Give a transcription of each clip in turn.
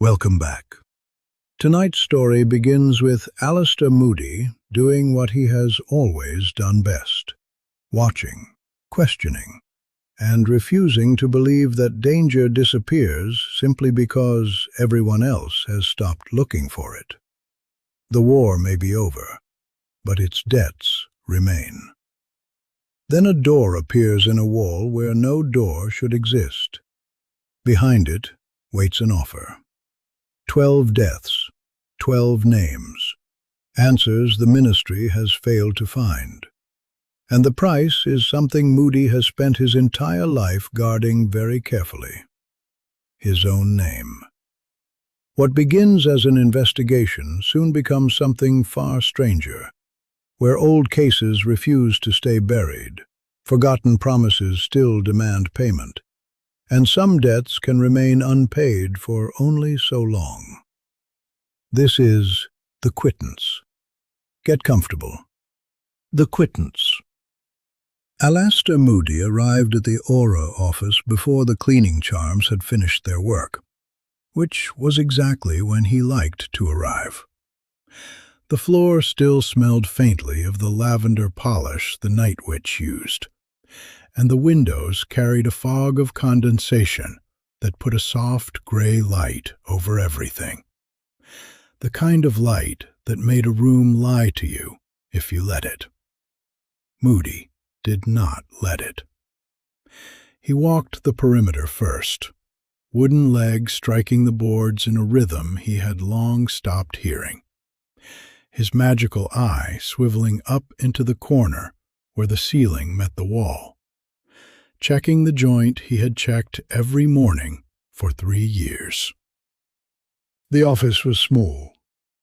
Welcome back. Tonight's story begins with Alastor Moody doing what he has always done best: watching, questioning, and refusing to believe that danger disappears simply because everyone else has stopped looking for it. The war may be over, but its debts remain. Then a door appears in a wall where no door should exist. Behind it waits an offer. 12 deaths, 12 names, answers the ministry has failed to find. And the price is something Moody has spent his entire life guarding very carefully: his own name. What begins as an investigation soon becomes something far stranger, where old cases refuse to stay buried, forgotten promises still demand payment, and some debts can remain unpaid for only so long. This is the Quittance. Get comfortable. The Quittance. Alastor Moody arrived at the Aura office before the cleaning charms had finished their work, which was exactly when he liked to arrive. The floor still smelled faintly of the lavender polish the Night Witch used, and the windows carried a fog of condensation that put a soft gray light over everything. The kind of light that made a room lie to you if you let it. Moody did not let it. He walked the perimeter first, wooden legs striking the boards in a rhythm he had long stopped hearing, his magical eye swiveling up into the corner where the ceiling met the wall, checking the joint he had checked every morning for 3 years. The office was small.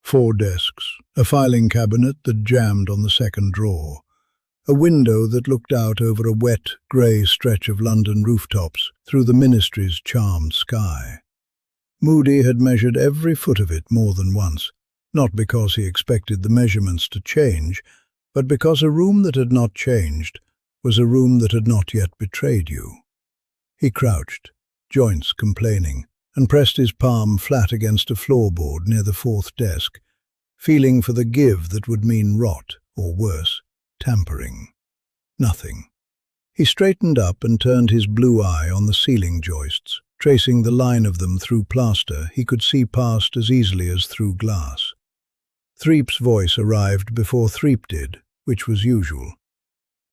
4 desks, a filing cabinet that jammed on the second drawer, a window that looked out over a wet, grey stretch of London rooftops through the ministry's charmed sky. Moody had measured every foot of it more than once, not because he expected the measurements to change, but because a room that had not changed was a room that had not yet betrayed you. He crouched, joints complaining, and pressed his palm flat against a floorboard near the 4th desk, feeling for the give that would mean rot, or worse, tampering. Nothing. He straightened up and turned his blue eye on the ceiling joists, tracing the line of them through plaster he could see past as easily as through glass. Threep's voice arrived before Threep did, which was usual.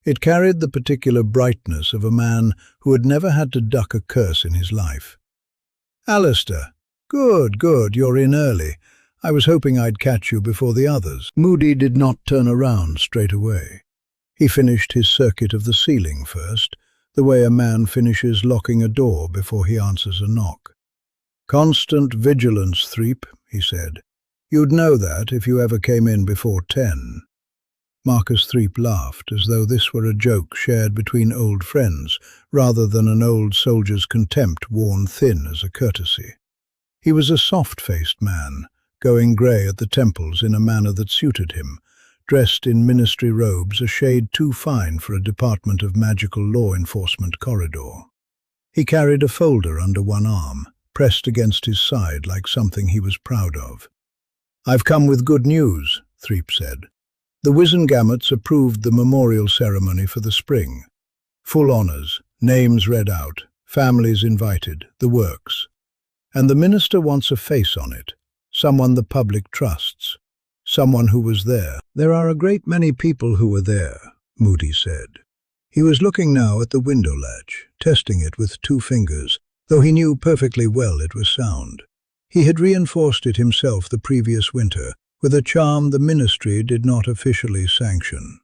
It carried the particular brightness of a man who had never had to duck a curse in his life. "Alastor, good, you're in early. I was hoping I'd catch you before the others." Moody did not turn around straight away. He finished his circuit of the ceiling first, the way a man finishes locking a door before he answers a knock. "Constant vigilance, Threep," he said. "You'd know that if you ever came in before 10. Marcus Threep laughed, as though this were a joke shared between old friends, rather than an old soldier's contempt worn thin as a courtesy. He was a soft-faced man, going grey at the temples in a manner that suited him, dressed in ministry robes a shade too fine for a Department of Magical Law Enforcement corridor. He carried a folder under one arm, pressed against his side like something he was proud of. "I've come with good news," Threep said. "The Wizengammets approved the memorial ceremony for the spring. Full honours, names read out, families invited, the works. And the minister wants a face on it, someone the public trusts, someone who was there." "There are a great many people who were there," Moody said. He was looking now at the window latch, testing it with 2 fingers, though he knew perfectly well it was sound. He had reinforced it himself the previous winter, with a charm the ministry did not officially sanction.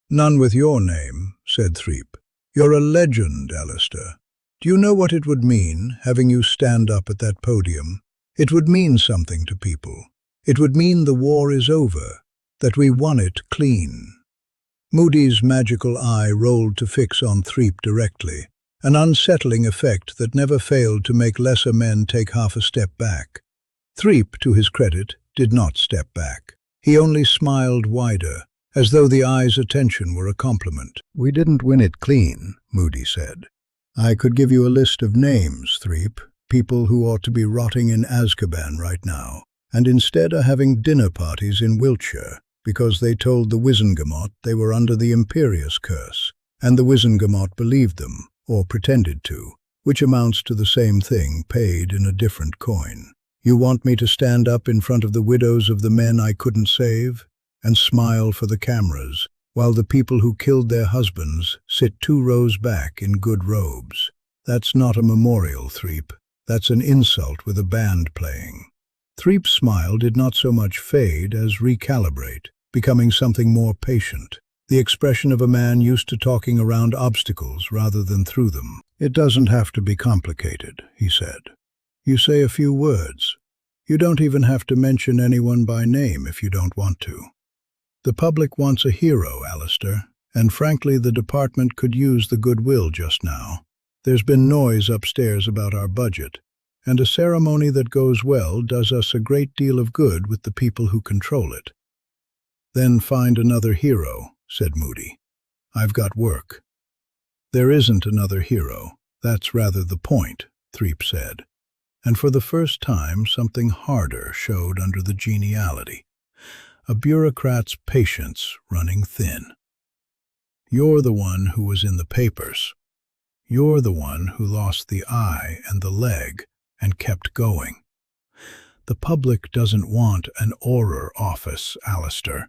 "None with your name," said Threep. "You're a legend, Alastor. Do you know what it would mean, having you stand up at that podium? It would mean something to people. It would mean the war is over, that we won it clean." Moody's magical eye rolled to fix on Threep directly, an unsettling effect that never failed to make lesser men take half a step back. Threep, to his credit, did not step back. He only smiled wider, as though the eye's attention were a compliment. "We didn't win it clean," Moody said. "I could give you a list of names, Threep, people who ought to be rotting in Azkaban right now, and instead are having dinner parties in Wiltshire because they told the Wizengamot they were under the Imperious curse, and the Wizengamot believed them, or pretended to, which amounts to the same thing paid in a different coin. You want me to stand up in front of the widows of the men I couldn't save and smile for the cameras, while the people who killed their husbands sit 2 rows back in good robes? That's not a memorial, Threep. That's an insult with a band playing. Threep's smile did not so much fade as recalibrate, becoming something more patient, the expression of a man used to talking around obstacles rather than through them. "It doesn't have to be complicated," he said. "You say a few words. You don't even have to mention anyone by name if you don't want to. The public wants a hero, Alastor, and frankly the department could use the goodwill just now. There's been noise upstairs about our budget, and a ceremony that goes well does us a great deal of good with the people who control it." "Then find another hero," said Moody. "I've got work." "There isn't another hero. That's rather the point," Threep said. And for the first time something harder showed under the geniality. A bureaucrat's patience running thin. "You're the one who was in the papers. You're the one who lost the eye and the leg and kept going. The public doesn't want an horror office, Alastor.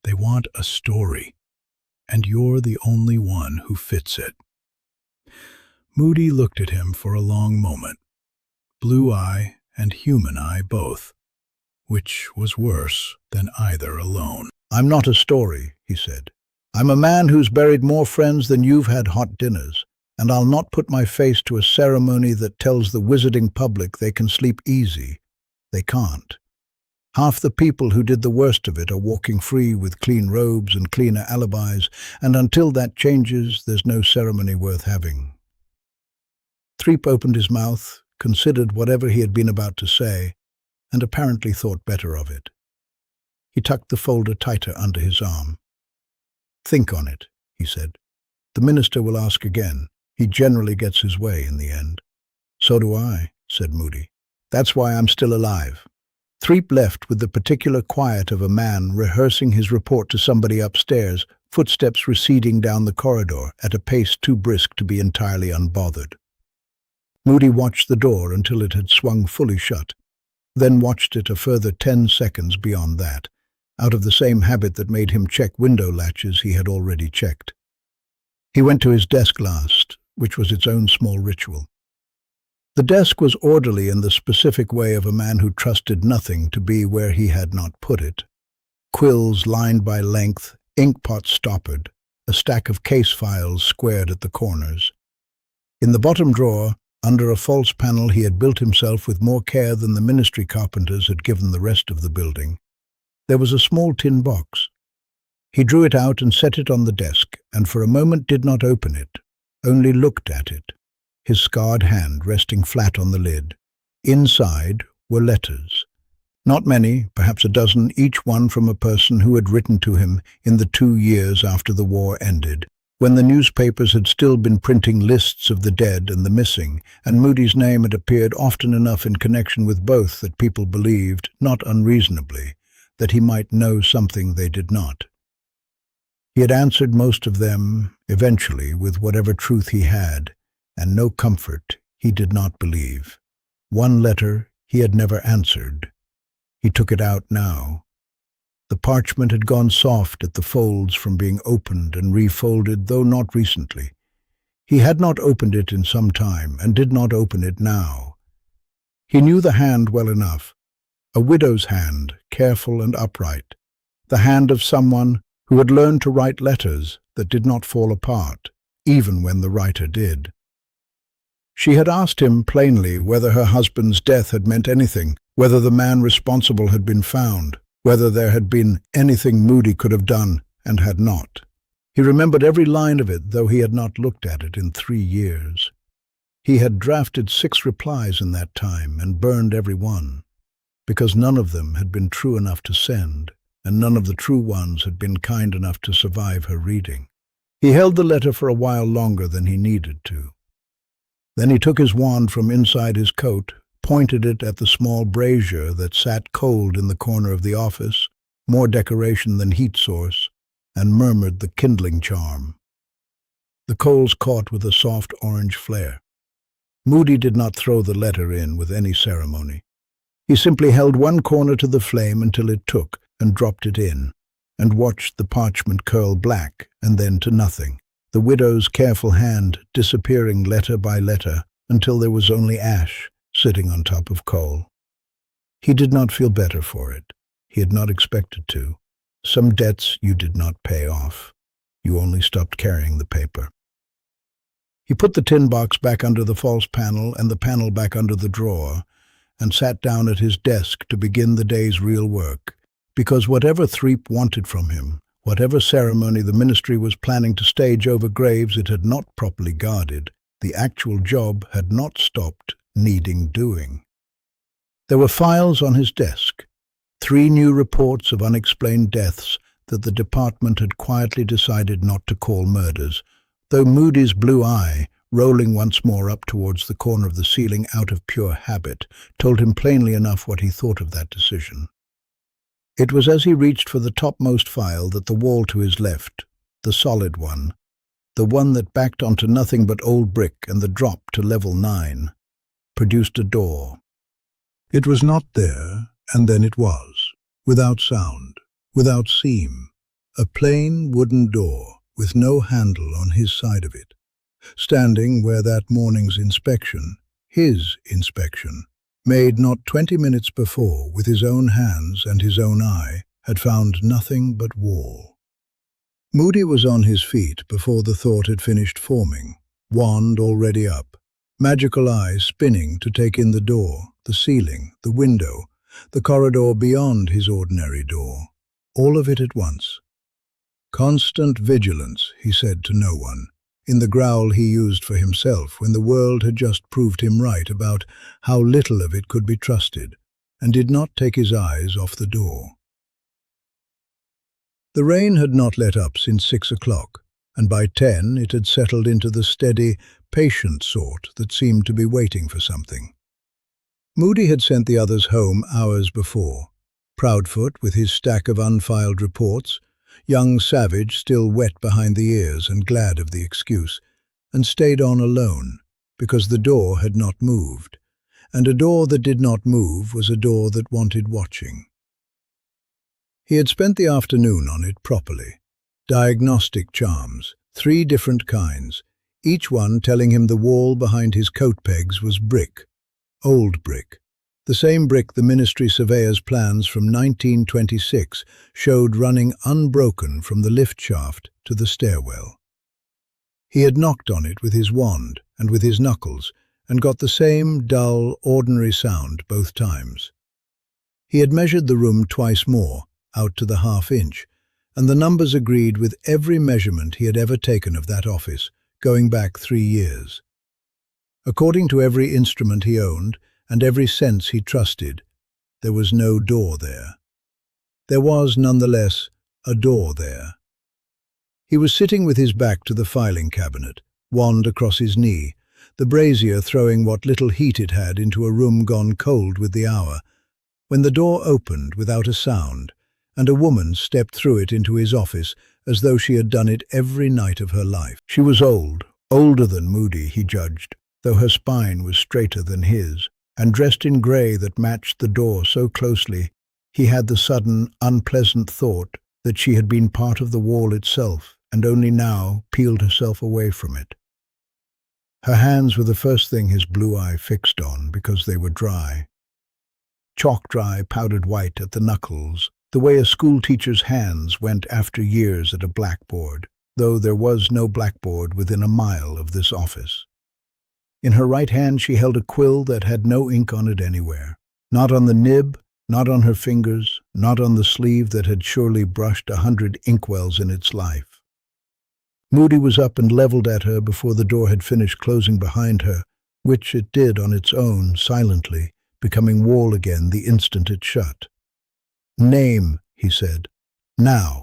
They want a story, and you're the only one who fits it." Moody looked at him for a long moment. Blue eye and human eye both. Which was worse than either alone? "I'm not a story," he said. "I'm a man who's buried more friends than you've had hot dinners, and I'll not put my face to a ceremony that tells the wizarding public they can sleep easy. They can't. Half the people who did the worst of it are walking free with clean robes and cleaner alibis, and until that changes, there's no ceremony worth having." Threep opened his mouth, considered whatever he had been about to say, and apparently thought better of it. He tucked the folder tighter under his arm. "Think on it," he said. "The minister will ask again. He generally gets his way in the end." "So do I," said Moody. "That's why I'm still alive." Threep left with the particular quiet of a man rehearsing his report to somebody upstairs, footsteps receding down the corridor at a pace too brisk to be entirely unbothered. Moody watched the door until it had swung fully shut, then watched it a further 10 seconds beyond that, out of the same habit that made him check window latches he had already checked. He went to his desk last, which was its own small ritual. The desk was orderly in the specific way of a man who trusted nothing to be where he had not put it. Quills lined by length, inkpots stoppered, a stack of case files squared at the corners. In the bottom drawer, under a false panel he had built himself with more care than the ministry carpenters had given the rest of the building, there was a small tin box. He drew it out and set it on the desk, and for a moment did not open it, only looked at it, his scarred hand resting flat on the lid. Inside were letters. Not many, perhaps a dozen, each one from a person who had written to him in the 2 years after the war ended, when the newspapers had still been printing lists of the dead and the missing, and Moody's name had appeared often enough in connection with both that people believed, not unreasonably, that he might know something they did not. He had answered most of them, eventually, with whatever truth he had, and no comfort he did not believe. One letter he had never answered. He took it out now. The parchment had gone soft at the folds from being opened and refolded, though not recently. He had not opened it in some time, and did not open it now. He knew the hand well enough. A widow's hand, careful and upright. The hand of someone who had learned to write letters that did not fall apart, even when the writer did. She had asked him plainly whether her husband's death had meant anything, whether the man responsible had been found, whether there had been anything Moody could have done and had not. He remembered every line of it, though he had not looked at it in 3 years. He had drafted 6 replies in that time and burned every one, because none of them had been true enough to send, and none of the true ones had been kind enough to survive her reading. He held the letter for a while longer than he needed to. Then he took his wand from inside his coat, pointed it at the small brazier that sat cold in the corner of the office, more decoration than heat source, and murmured the kindling charm. The coals caught with a soft orange flare. Moody did not throw the letter in with any ceremony. He simply held one corner to the flame until it took and dropped it in, and watched the parchment curl black and then to nothing, the widow's careful hand disappearing letter by letter until there was only ash sitting on top of coal. He did not feel better for it. He had not expected to. Some debts you did not pay off. You only stopped carrying the paper. He put the tin box back under the false panel and the panel back under the drawer, and sat down at his desk to begin the day's real work, because whatever Threep wanted from him, whatever ceremony the ministry was planning to stage over graves it had not properly guarded, the actual job had not stopped needing doing. There were files on his desk, 3 new reports of unexplained deaths that the department had quietly decided not to call murders, though Moody's blue eye, rolling once more up towards the corner of the ceiling out of pure habit, told him plainly enough what he thought of that decision. It was as he reached for the topmost file that the wall to his left, the solid one, the one that backed onto nothing but old brick and the drop to level 9, produced a door. It was not there, and then it was, without sound, without seam, a plain wooden door with no handle on his side of it, standing where that morning's inspection, his inspection, made not 20 minutes before with his own hands and his own eye, had found nothing but wall. Moody was on his feet before the thought had finished forming, wand already up, magical eyes spinning to take in the door, the ceiling, the window, the corridor beyond his ordinary door, all of it at once. Constant vigilance, he said to no one, in the growl he used for himself when the world had just proved him right about how little of it could be trusted, and did not take his eyes off the door. The rain had not let up since 6 o'clock, and by 10 it had settled into the steady, patient sort that seemed to be waiting for something. Moody had sent the others home hours before, Proudfoot with his stack of unfiled reports, young Savage still wet behind the ears and glad of the excuse, and stayed on alone, because the door had not moved, and a door that did not move was a door that wanted watching. He had spent the afternoon on it properly. Diagnostic charms, 3 different kinds, each one telling him the wall behind his coat pegs was brick, old brick, the same brick the ministry surveyor's plans from 1926 showed running unbroken from the lift shaft to the stairwell. He had knocked on it with his wand and with his knuckles, and got the same dull, ordinary sound both times. He had measured the room twice more, out to the half-inch, and the numbers agreed with every measurement he had ever taken of that office, going back 3 years. According to every instrument he owned, and every sense he trusted, there was no door there. There was, nonetheless, a door there. He was sitting with his back to the filing cabinet, wand across his knee, the brazier throwing what little heat it had into a room gone cold with the hour, when the door opened without a sound, and a woman stepped through it into his office as though she had done it every night of her life. She was old, older than Moody, he judged, though her spine was straighter than his, and dressed in grey that matched the door so closely, he had the sudden, unpleasant thought that she had been part of the wall itself and only now peeled herself away from it. Her hands were the first thing his blue eye fixed on because they were dry. Chalk-dry, powdered white at the knuckles, the way a schoolteacher's hands went after years at a blackboard, though there was no blackboard within a mile of this office. In her right hand she held a quill that had no ink on it anywhere, not on the nib, not on her fingers, not on the sleeve that had surely brushed 100 inkwells in its life. Moody was up and leveled at her before the door had finished closing behind her, which it did on its own, silently, becoming wall again the instant it shut. "Name," he said. "Now."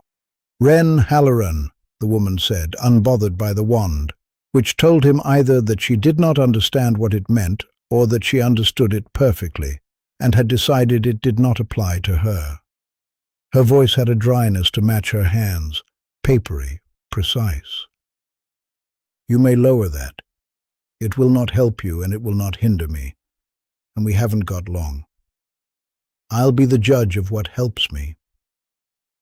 "Wren Halloran," the woman said, unbothered by the wand. which told him either that she did not understand what it meant or that she understood it perfectly and had decided it did not apply to her. Her voice had a dryness to match her hands, papery, precise. "You may lower that. It will not help you and it will not hinder me, and we haven't got long. I'll be the judge of what helps me."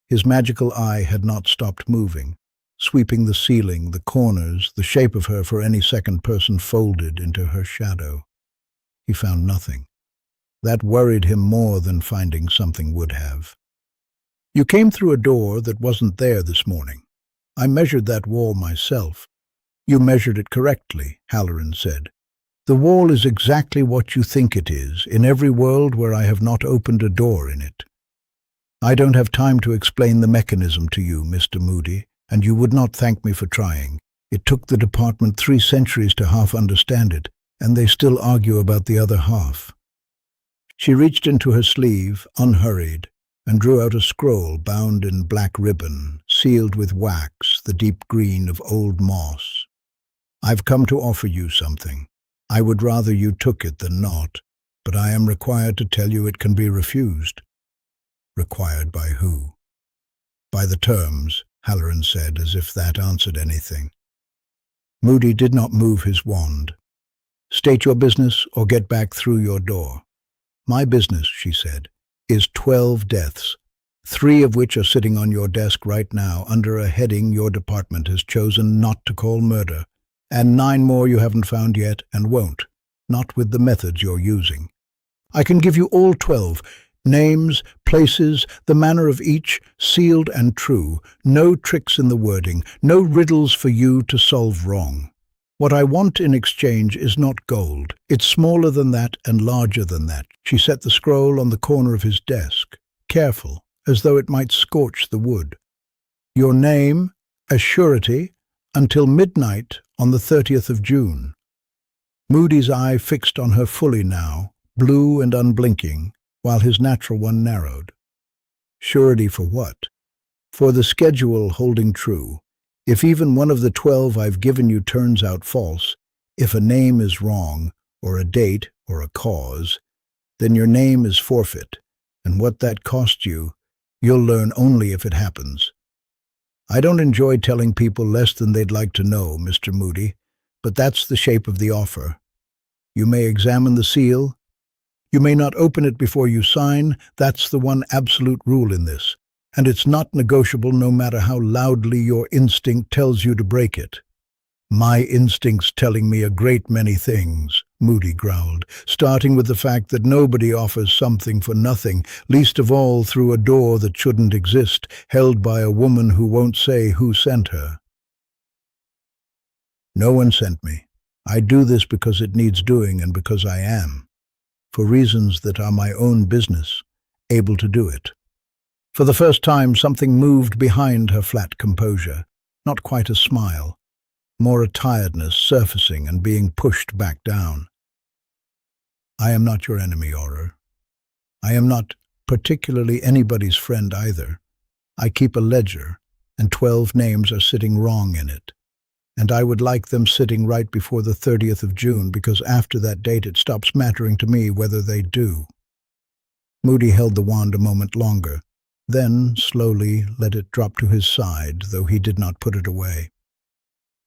His magical eye had not stopped moving, sweeping the ceiling, the corners, the shape of her for any second person folded into her shadow. He found nothing. That worried him more than finding something would have. "You came through a door that wasn't there this morning. I measured that wall myself." "You measured it correctly," Halloran said. "The wall is exactly what you think it is in every world where I have not opened a door in it. I don't have time to explain the mechanism to you, Mr. Moody, and you would not thank me for trying. It took the department 3 centuries to half understand it, and they still argue about the other half." She reached into her sleeve, unhurried, and drew out a scroll bound in black ribbon, sealed with wax, the deep green of old moss. "I've come to offer you something. I would rather you took it than not, but I am required to tell you it can be refused." "Required by who?" "By the terms," Halloran said, as if that answered anything. Moody did not move his wand. "State your business or get back through your door." "My business," she said, "is 12 deaths, 3 of which are sitting on your desk right now under a heading your department has chosen not to call murder, and 9 more you haven't found yet and won't, not with the methods you're using. I can give you all 12, names, places, the manner of each, sealed and true, no tricks in the wording, no riddles for you to solve wrong. What I want in exchange is not gold. It's smaller than that and larger than that." She set the scroll on the corner of his desk, careful, as though it might scorch the wood. "Your name, as surety, until midnight on the 30th of June." Moody's eye fixed on her fully now, blue and unblinking, while his natural one narrowed. "Surety for what?" "For the schedule holding true. If even one of the 12 I've given you turns out false, if a name is wrong, or a date, or a cause, then your name is forfeit, and what that costs you, you'll learn only if it happens. I don't enjoy telling people less than they'd like to know, Mr. Moody, but that's the shape of the offer. You may examine the seal. You may not open it before you sign. That's the one absolute rule in this. And it's not negotiable no matter how loudly your instinct tells you to break it." "My instinct's telling me a great many things," Moody growled, "starting with the fact that nobody offers something for nothing, least of all through a door that shouldn't exist, held by a woman who won't say who sent her." "No one sent me. I do this because it needs doing and because I am, for reasons that are my own business, able to do it." For the first time, something moved behind her flat composure, not quite a smile, more a tiredness surfacing and being pushed back down. "I am not your enemy, Auror. I am not particularly anybody's friend either. I keep a ledger, and 12 names are sitting wrong in it. And I would like them sitting right before the 30th of June, because after that date it stops mattering to me whether they do." Moody held the wand a moment longer, then slowly let it drop to his side, though he did not put it away.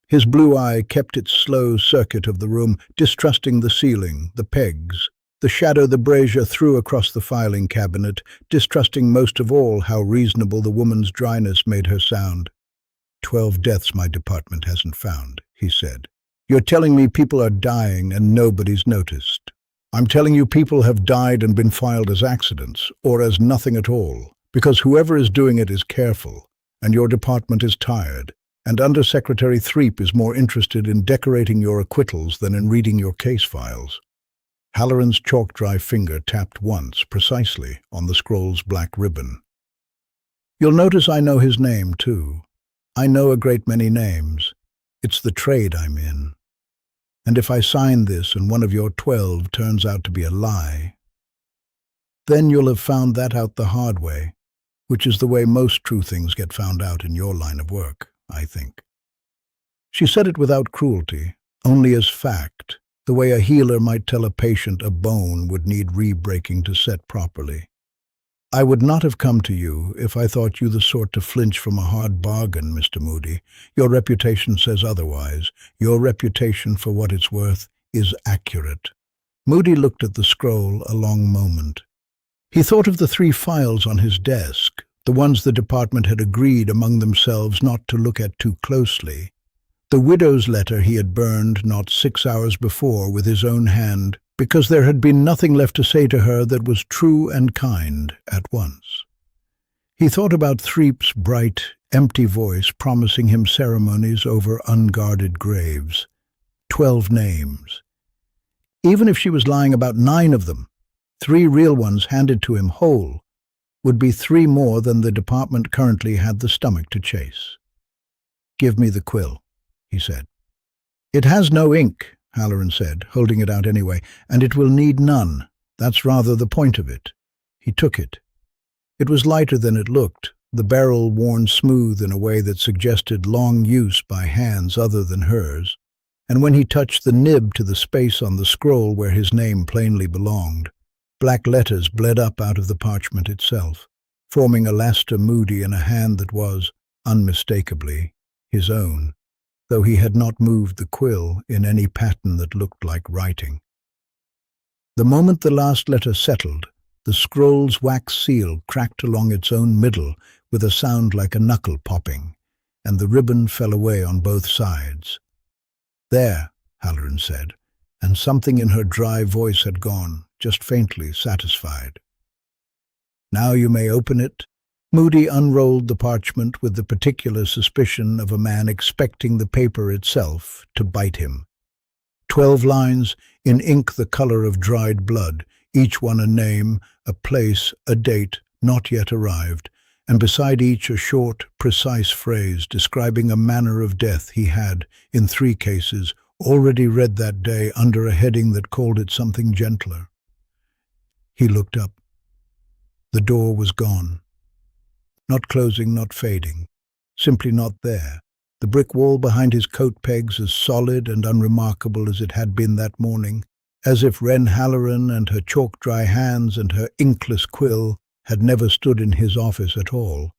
His blue eye kept its slow circuit of the room, distrusting the ceiling, the pegs, the shadow the brazier threw across the filing cabinet, distrusting most of all how reasonable the woman's dryness made her sound. 12 deaths my department hasn't found," he said. "You're telling me people are dying and nobody's noticed. I'm telling you people have died and been filed as accidents, or as nothing at all, because whoever is doing it is careful, and your department is tired, and Undersecretary Threep is more interested in decorating your acquittals than in reading your case files." Halloran's chalk-dry finger tapped once, precisely, on the scroll's black ribbon. "You'll notice I know his name, too. I know a great many names. It's the trade I'm in. And if I sign this and one of your 12 turns out to be a lie, then you'll have found that out the hard way, which is the way most true things get found out in your line of work, I think." She said it without cruelty, only as fact, the way a healer might tell a patient a bone would need re-breaking to set properly. "I would not have come to you if I thought you the sort to flinch from a hard bargain, Mr. Moody. Your reputation says otherwise. Your reputation, for what it's worth, is accurate." Moody looked at the scroll a long moment. He thought of the 3 files on his desk, the ones the department had agreed among themselves not to look at too closely. The widow's letter he had burned not 6 hours before with his own hand, because there had been nothing left to say to her that was true and kind at once. He thought about Threep's bright, empty voice promising him ceremonies over unguarded graves. 12 names. Even if she was lying about 9 of them, 3 real ones handed to him whole would be 3 more than the department currently had the stomach to chase. "Give me the quill," he said. "It has no ink," Halloran said, holding it out anyway, "and it will need none. That's rather the point of it." He took it. It was lighter than it looked, the barrel worn smooth in a way that suggested long use by hands other than hers, and when he touched the nib to the space on the scroll where his name plainly belonged, black letters bled up out of the parchment itself, forming Alastor Moody in a hand that was, unmistakably, his own, though he had not moved the quill in any pattern that looked like writing. The moment the last letter settled, the scroll's wax seal cracked along its own middle with a sound like a knuckle popping, and the ribbon fell away on both sides. "There," Halloran said, and something in her dry voice had gone, just faintly satisfied. "Now you may open it." Moody unrolled the parchment with the particular suspicion of a man expecting the paper itself to bite him. 12 lines, in ink the color of dried blood, each one a name, a place, a date, not yet arrived, and beside each a short, precise phrase describing a manner of death he had, in 3 cases, already read that day under a heading that called it something gentler. He looked up. The door was gone. Not closing, not fading. Simply not there. The brick wall behind his coat pegs as solid and unremarkable as it had been that morning, as if Wren Halloran and her chalk-dry hands and her inkless quill had never stood in his office at all.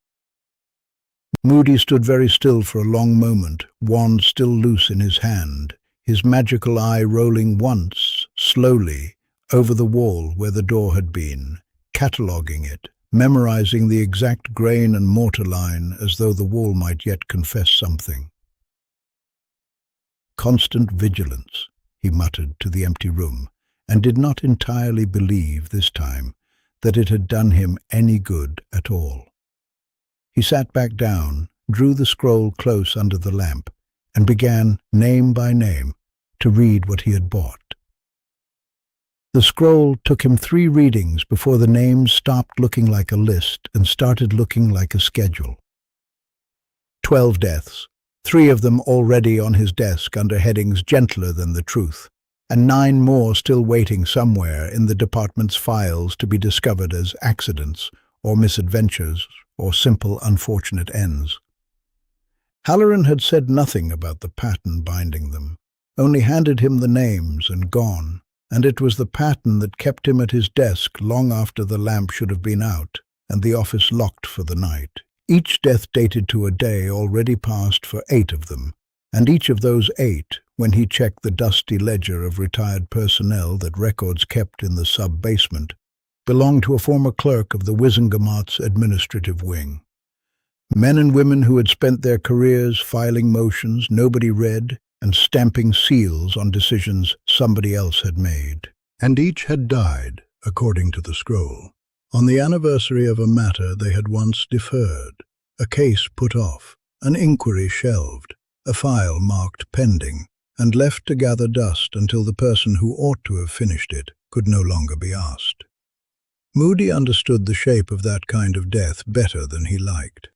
Moody stood very still for a long moment, wand still loose in his hand, his magical eye rolling once, slowly, over the wall where the door had been, cataloguing it, memorizing the exact grain and mortar line as though the wall might yet confess something. "Constant vigilance," he muttered to the empty room, and did not entirely believe this time that it had done him any good at all. He sat back down, drew the scroll close under the lamp, and began, name by name, to read what he had bought. The scroll took him 3 readings before the names stopped looking like a list and started looking like a schedule. 12 deaths, 3 of them already on his desk under headings gentler than the truth, and 9 more still waiting somewhere in the department's files to be discovered as accidents or misadventures or simple unfortunate ends. Halloran had said nothing about the pattern binding them, only handed him the names and gone, and it was the pattern that kept him at his desk long after the lamp should have been out and the office locked for the night. Each death dated to a day already passed for 8 of them, and each of those 8, when he checked the dusty ledger of retired personnel that records kept in the sub-basement, belonged to a former clerk of the Wizengamot's administrative wing. Men and women who had spent their careers filing motions nobody read and stamping seals on decisions somebody else had made. And each had died, according to the scroll, on the anniversary of a matter they had once deferred, a case put off, an inquiry shelved, a file marked pending, and left to gather dust until the person who ought to have finished it could no longer be asked. Moody understood the shape of that kind of death better than he liked.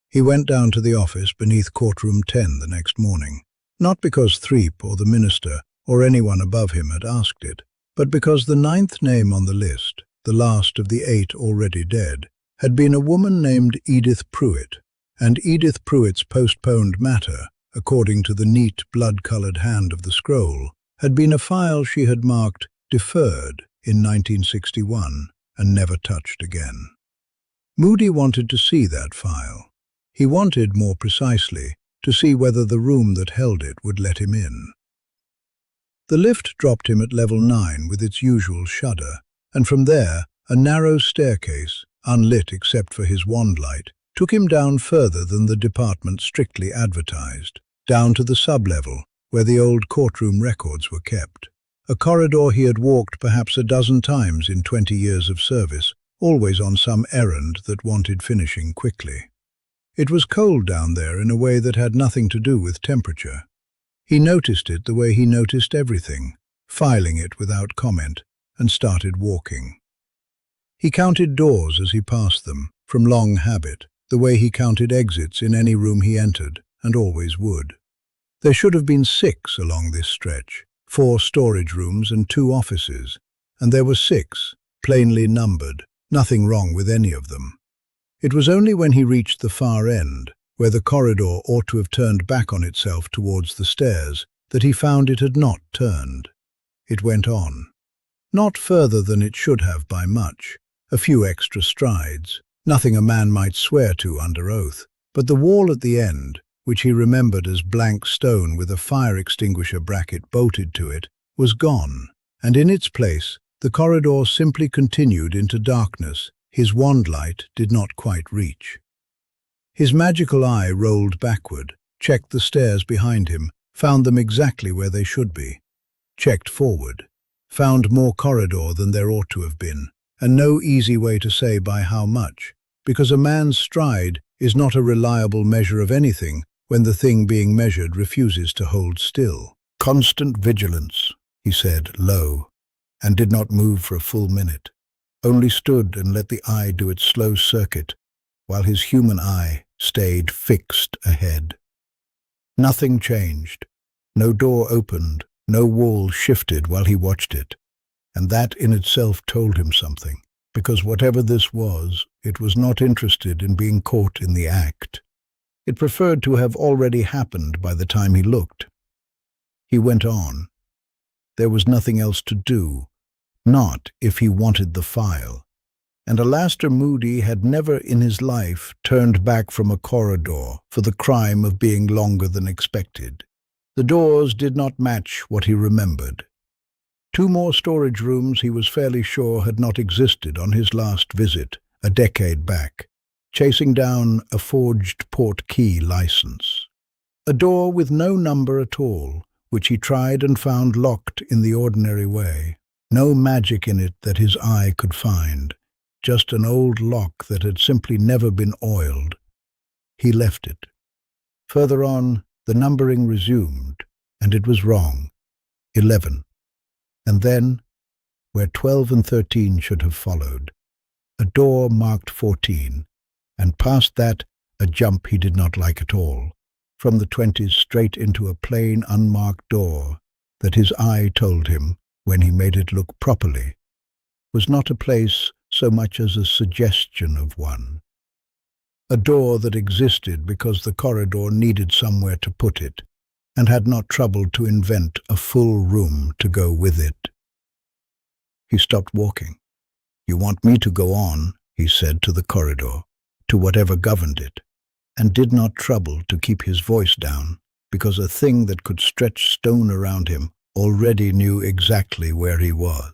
He went down to the office beneath courtroom 10 the next morning, not because Threep or the minister or anyone above him had asked it, but because the 9th name on the list, the last of the 8 already dead, had been a woman named Edith Pruitt, and Edith Pruitt's postponed matter, according to the neat, blood-colored hand of the scroll, had been a file she had marked deferred in 1961 and never touched again. Moody wanted to see that file. He wanted, more precisely, to see whether the room that held it would let him in. The lift dropped him at level 9 with its usual shudder, and from there, a narrow staircase, unlit except for his wand light, took him down further than the department strictly advertised, down to the sub-level, where the old courtroom records were kept. A corridor he had walked perhaps a dozen times in 20 years of service, always on some errand that wanted finishing quickly. It was cold down there in a way that had nothing to do with temperature. He noticed it the way he noticed everything, filing it without comment, and started walking. He counted doors as he passed them, from long habit, the way he counted exits in any room he entered, and always would. There should have been 6 along this stretch, 4 storage rooms and 2 offices, and there were 6, plainly numbered, nothing wrong with any of them. It was only when he reached the far end, where the corridor ought to have turned back on itself towards the stairs, that he found it had not turned. It went on. Not further than it should have by much, a few extra strides, nothing a man might swear to under oath, but the wall at the end, which he remembered as blank stone with a fire extinguisher bracket bolted to it, was gone, and in its place the corridor simply continued into darkness his wand light did not quite reach. His magical eye rolled backward, checked the stairs behind him, found them exactly where they should be. Checked forward, found more corridor than there ought to have been, and no easy way to say by how much, because a man's stride is not a reliable measure of anything when the thing being measured refuses to hold still. Constant vigilance, he said, low, and did not move for a full minute, only stood and let the eye do its slow circuit, while his human eye stayed fixed ahead. Nothing changed. No door opened, no wall shifted while he watched it, and that in itself told him something, because whatever this was, it was not interested in being caught in the act. It preferred to have already happened by the time he looked. He went on. There was nothing else to do, not if he wanted the file, and Alastor Moody had never in his life turned back from a corridor for the crime of being longer than expected. The doors did not match what he remembered. 2 more storage rooms he was fairly sure had not existed on his last visit, a decade back, chasing down a forged port key license. A door with no number at all, which he tried and found locked in the ordinary way. No magic in it that his eye could find, just an old lock that had simply never been oiled. He left it. Further on, the numbering resumed, and it was wrong. 11. And then, where 12 and 13 should have followed, a door marked 14, and past that, a jump he did not like at all, from the 20s straight into a plain, unmarked door that his eye told him, when he made it look properly, was not a place so much as a suggestion of one. A door that existed because the corridor needed somewhere to put it, and had not troubled to invent a full room to go with it. He stopped walking. "You want me to go on," he said to the corridor, to whatever governed it, and did not trouble to keep his voice down, because a thing that could stretch stone around him already knew exactly where he was.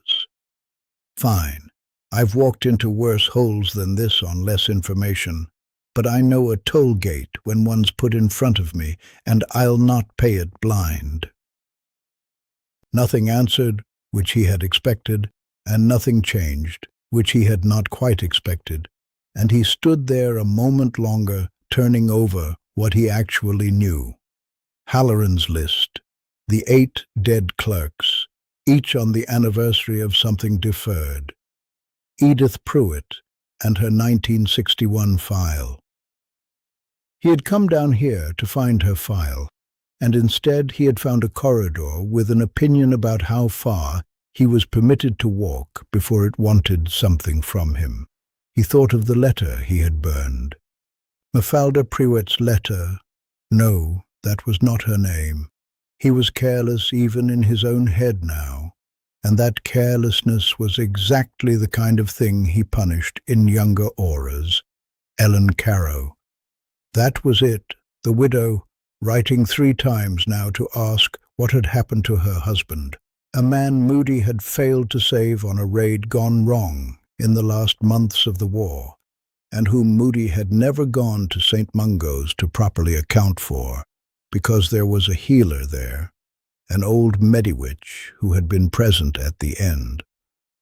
"Fine. I've walked into worse holes than this on less information, but I know a toll gate when one's put in front of me, and I'll not pay it blind." Nothing answered, which he had expected, and nothing changed, which he had not quite expected, and he stood there a moment longer, turning over what he actually knew. Halloran's list, the 8 dead clerks, each on the anniversary of something deferred. Edith Pruitt and her 1961 file. He had come down here to find her file, and instead he had found a corridor with an opinion about how far he was permitted to walk before it wanted something from him. He thought of the letter he had burned. Mafalda Pruitt's letter, no, That was not her name. He was careless even in his own head now, and that carelessness was exactly the kind of thing he punished in younger auras. Ellen Carrow. That was it, the widow, writing 3 times now to ask what had happened to her husband, a man Moody had failed to save on a raid gone wrong in the last months of the war, and whom Moody had never gone to St. Mungo's to properly account for, because there was a healer there, an old mediwitch who had been present at the end,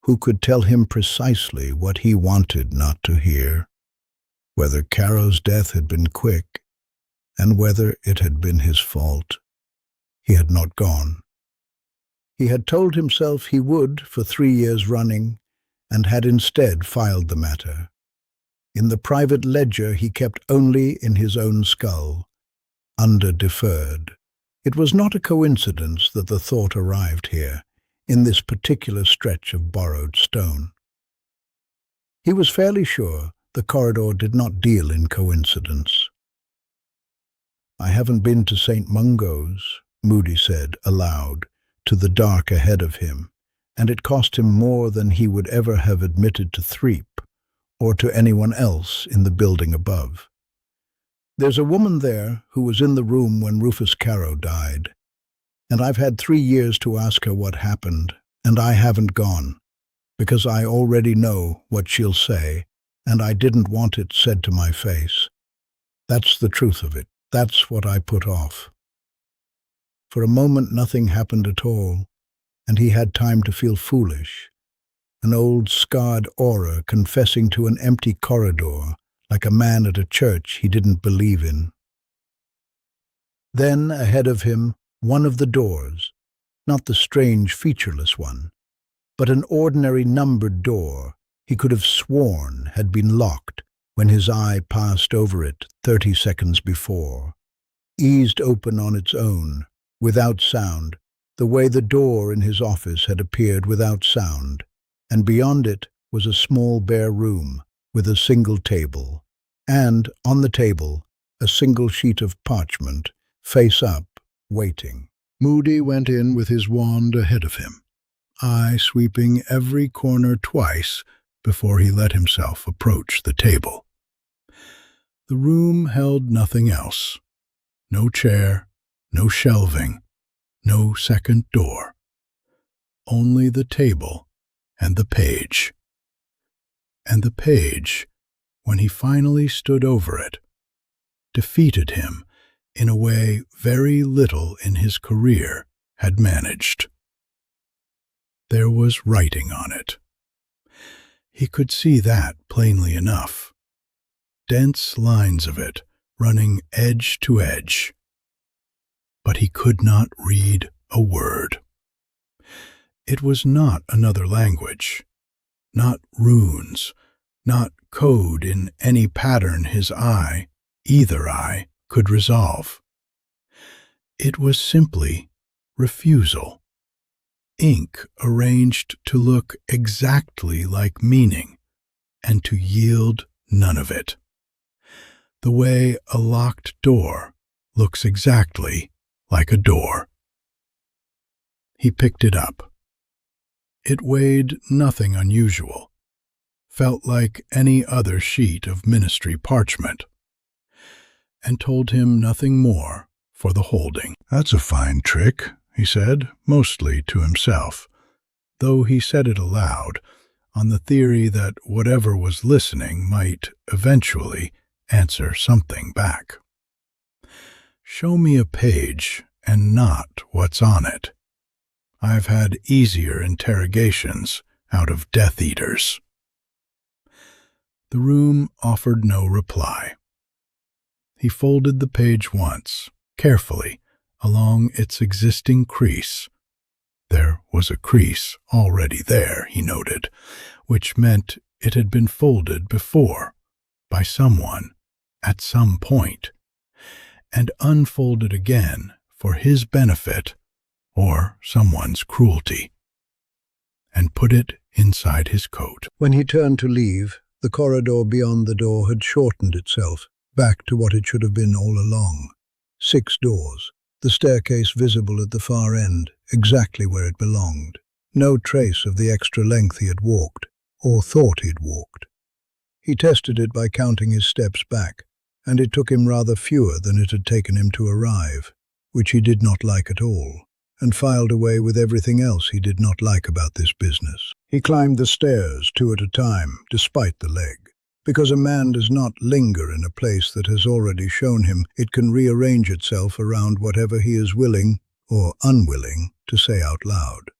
who could tell him precisely what he wanted not to hear, whether Carrow's death had been quick, and whether it had been his fault. He had not gone. He had told himself he would for 3 years running, and had instead filed the matter. In the private ledger he kept only in his own skull, under deferred. It was not a coincidence that the thought arrived here, in this particular stretch of borrowed stone. He was fairly sure the corridor did not deal in coincidence. "I haven't been to St. Mungo's," Moody said aloud to the dark ahead of him, and it cost him more than he would ever have admitted to Threep or to anyone else in the building above. "There's a woman there who was in the room when Rufus Carrow died, and I've had 3 years to ask her what happened, and I haven't gone, because I already know what she'll say, and I didn't want it said to my face. That's the truth of it. That's what I put off." For a moment nothing happened at all, and he had time to feel foolish, an old scarred aura confessing to an empty corridor, like a man at a church he didn't believe in. Then, ahead of him, one of the doors, not the strange, featureless one, but an ordinary numbered door he could have sworn had been locked when his eye passed over it 30 seconds before, eased open on its own, without sound, the way the door in his office had appeared without sound, and beyond it was a small bare room with a single table, and, on the table, a single sheet of parchment, face up, waiting. Moody went in with his wand ahead of him, eye sweeping every corner twice before he let himself approach the table. The room held nothing else. No chair, no shelving, no second door. Only the table and the page. And the page, when he finally stood over it, defeated him in a way very little in his career had managed. There was writing on it. He could see that plainly enough. Dense lines of it running edge to edge. But he could not read a word. It was not another language, not runes, not code in any pattern his eye, either eye, could resolve. It was simply refusal. Ink arranged to look exactly like meaning, and to yield none of it. The way a locked door looks exactly like a door. He picked it up. It weighed nothing unusual, felt like any other sheet of ministry parchment, and told him nothing more for the holding. "That's a fine trick," he said, mostly to himself, though he said it aloud, on the theory that whatever was listening might eventually answer something back. "Show me a page and not what's on it. I've had easier interrogations out of Death Eaters." The room offered no reply. He folded the page once, carefully, along its existing crease. There was a crease already there, he noted, which meant it had been folded before, by someone, at some point, and unfolded again for his benefit or someone's cruelty, and put it inside his coat. When he turned to leave, the corridor beyond the door had shortened itself back to what it should have been all along, 6 doors, the staircase visible at the far end, exactly where it belonged. No trace of the extra length he had walked, or thought he'd walked. He tested it by counting his steps back, and it took him rather fewer than it had taken him to arrive, which he did not like at all, and filed away with everything else he did not like about this business. He climbed the stairs 2 at a time, despite the leg, because a man does not linger in a place that has already shown him it can rearrange itself around whatever he is willing or unwilling to say out loud.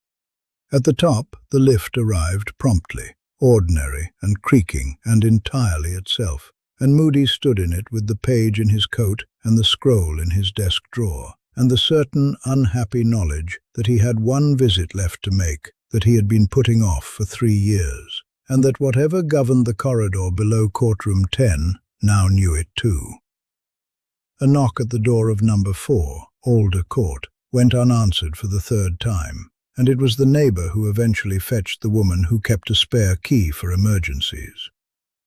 At the top, the lift arrived promptly, ordinary and creaking and entirely itself, and Moody stood in it with the page in his coat and the scroll in his desk drawer, and the certain unhappy knowledge that he had one visit left to make that he had been putting off for 3 years, and that whatever governed the corridor below courtroom 10 now knew it too. A knock at the door of number 4, Alder Court, went unanswered for the 3rd time, and it was the neighbor who eventually fetched the woman who kept a spare key for emergencies.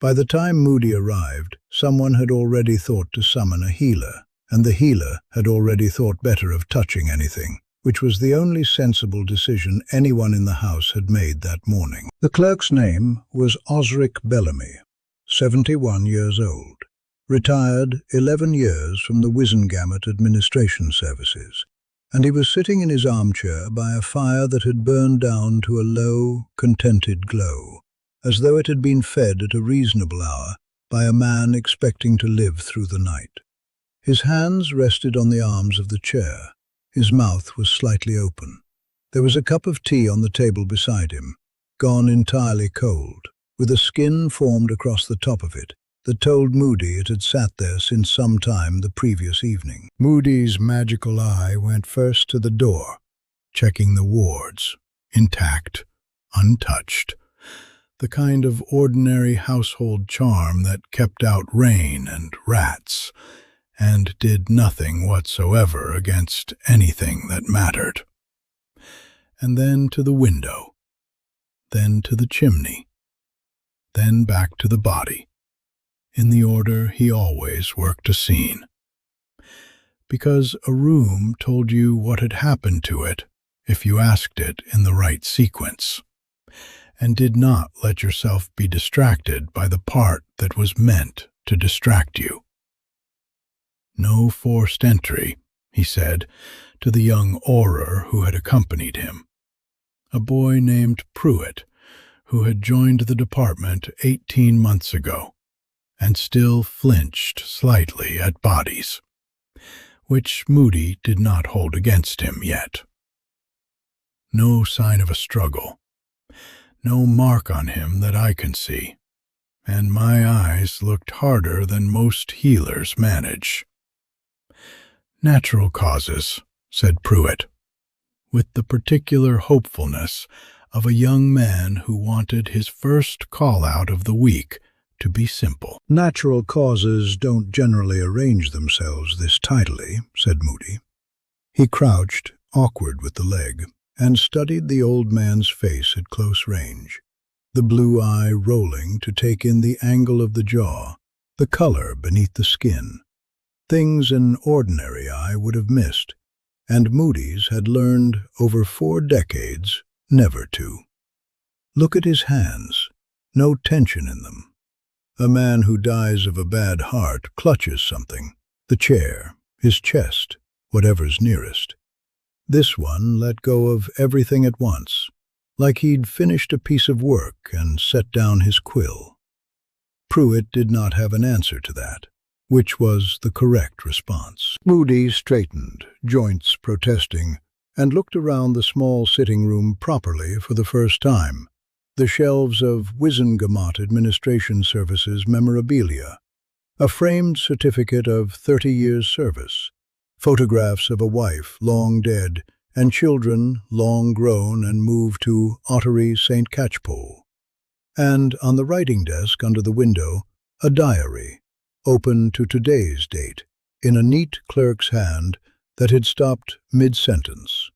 By the time Moody arrived, someone had already thought to summon a healer, and the healer had already thought better of touching anything, which was the only sensible decision anyone in the house had made that morning. The clerk's name was Osric Bellamy, 71 years old, retired 11 years from the Wizengamot administration services, and he was sitting in his armchair by a fire that had burned down to a low, contented glow, as though it had been fed at a reasonable hour by a man expecting to live through the night. His hands rested on the arms of the chair. His mouth was slightly open. There was a cup of tea on the table beside him, gone entirely cold, with a skin formed across the top of it that told Moody it had sat there since some time the previous evening. Moody's magical eye went first to the door, checking the wards, intact, untouched, the kind of ordinary household charm that kept out rain and rats, and did nothing whatsoever against anything that mattered. And then to the window, then to the chimney, then back to the body, in the order he always worked a scene. Because a room told you what had happened to it if you asked it in the right sequence, and did not let yourself be distracted by the part that was meant to distract you. "No forced entry," he said to the young Auror who had accompanied him, a boy named Pruitt, who had joined the department 18 months ago, and still flinched slightly at bodies, which Moody did not hold against him yet. No sign of a struggle, no mark on him that I can see, and my eyes looked harder than most healers manage. "Natural causes," said Pruitt, with the particular hopefulness of a young man who wanted his first call-out of the week to be simple. "Natural causes don't generally arrange themselves this tidily," said Moody. He crouched, awkward with the leg, and studied the old man's face at close range, the blue eye rolling to take in the angle of the jaw, the color beneath the skin, things an ordinary eye would have missed, and Moody's had learned over 4 decades never to. Look at his hands, no tension in them. A man who dies of a bad heart clutches something, the chair, his chest, whatever's nearest. This one let go of everything at once, like he'd finished a piece of work and set down his quill. Pruitt did not have an answer to that, which was the correct response. Moody straightened, joints protesting, and looked around the small sitting room properly for the first time. The shelves of Wizengamot Administration Services memorabilia, a framed certificate of 30 years' service, photographs of a wife long dead and children long grown and moved to Ottery St. Catchpole, and on the writing desk under the window, a diary, open to today's date, in a neat clerk's hand that had stopped mid-sentence.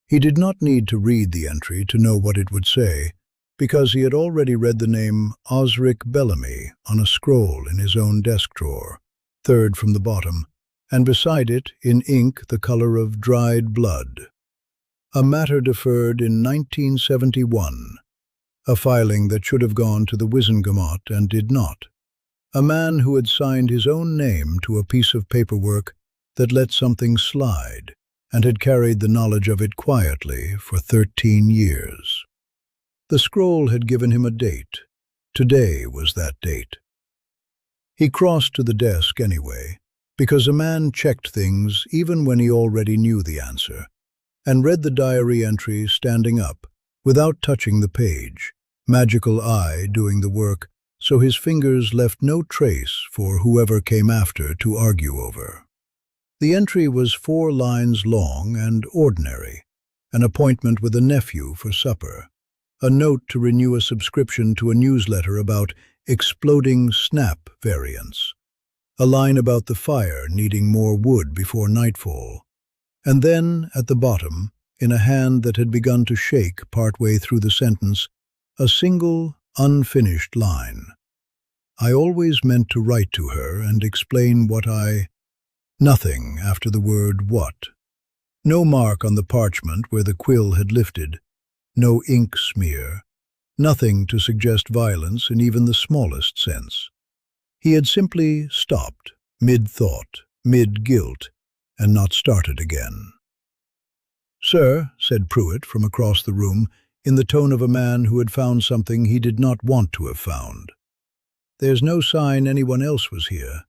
He did not need to read the entry to know what it would say, because he had already read the name Osric Bellamy on a scroll in his own desk drawer, 3rd from the bottom, and beside it, in ink the color of dried blood, a matter deferred in 1971, a filing that should have gone to the Wizengamot and did not. A man who had signed his own name to a piece of paperwork that let something slide and had carried the knowledge of it quietly for 13 years. The scroll had given him a date. Today was that date. He crossed to the desk anyway, because a man checked things even when he already knew the answer, and read the diary entry standing up, without touching the page, magical eye doing the work, so his fingers left no trace for whoever came after to argue over. The entry was 4 lines long and ordinary, an appointment with a nephew for supper, a note to renew a subscription to a newsletter about exploding snap variants, a line about the fire needing more wood before nightfall, and then, at the bottom, in a hand that had begun to shake partway through the sentence, a single, unfinished line. I always meant to write to her and explain what I... Nothing after the word what. No mark on the parchment where the quill had lifted, no ink smear, nothing to suggest violence in even the smallest sense. He had simply stopped, mid-thought, mid-guilt, and not started again. "Sir," said Pruitt from across the room, in the tone of a man who had found something he did not want to have found. "There's no sign anyone else was here.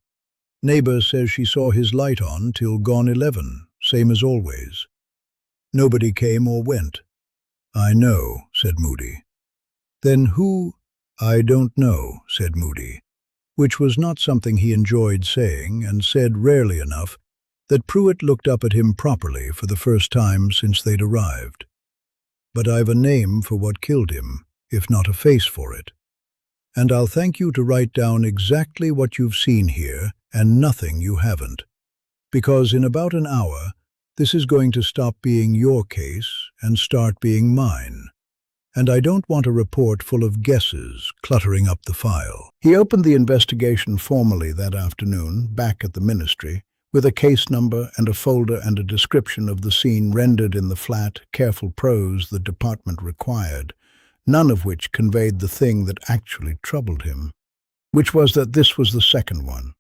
Neighbor says she saw his light on till gone 11, same as always. Nobody came or went." "I know," said Moody. "Then who—" "I don't know," said Moody, which was not something he enjoyed saying, and said rarely enough that Pruitt looked up at him properly for the first time since they'd arrived. "But I've a name for what killed him, if not a face for it. And I'll thank you to write down exactly what you've seen here and nothing you haven't. Because in about an hour, this is going to stop being your case and start being mine. And I don't want a report full of guesses cluttering up the file." He opened the investigation formally that afternoon, back at the ministry, with a case number and a folder and a description of the scene rendered in the flat, careful prose the department required, none of which conveyed the thing that actually troubled him, which was that this was the second one.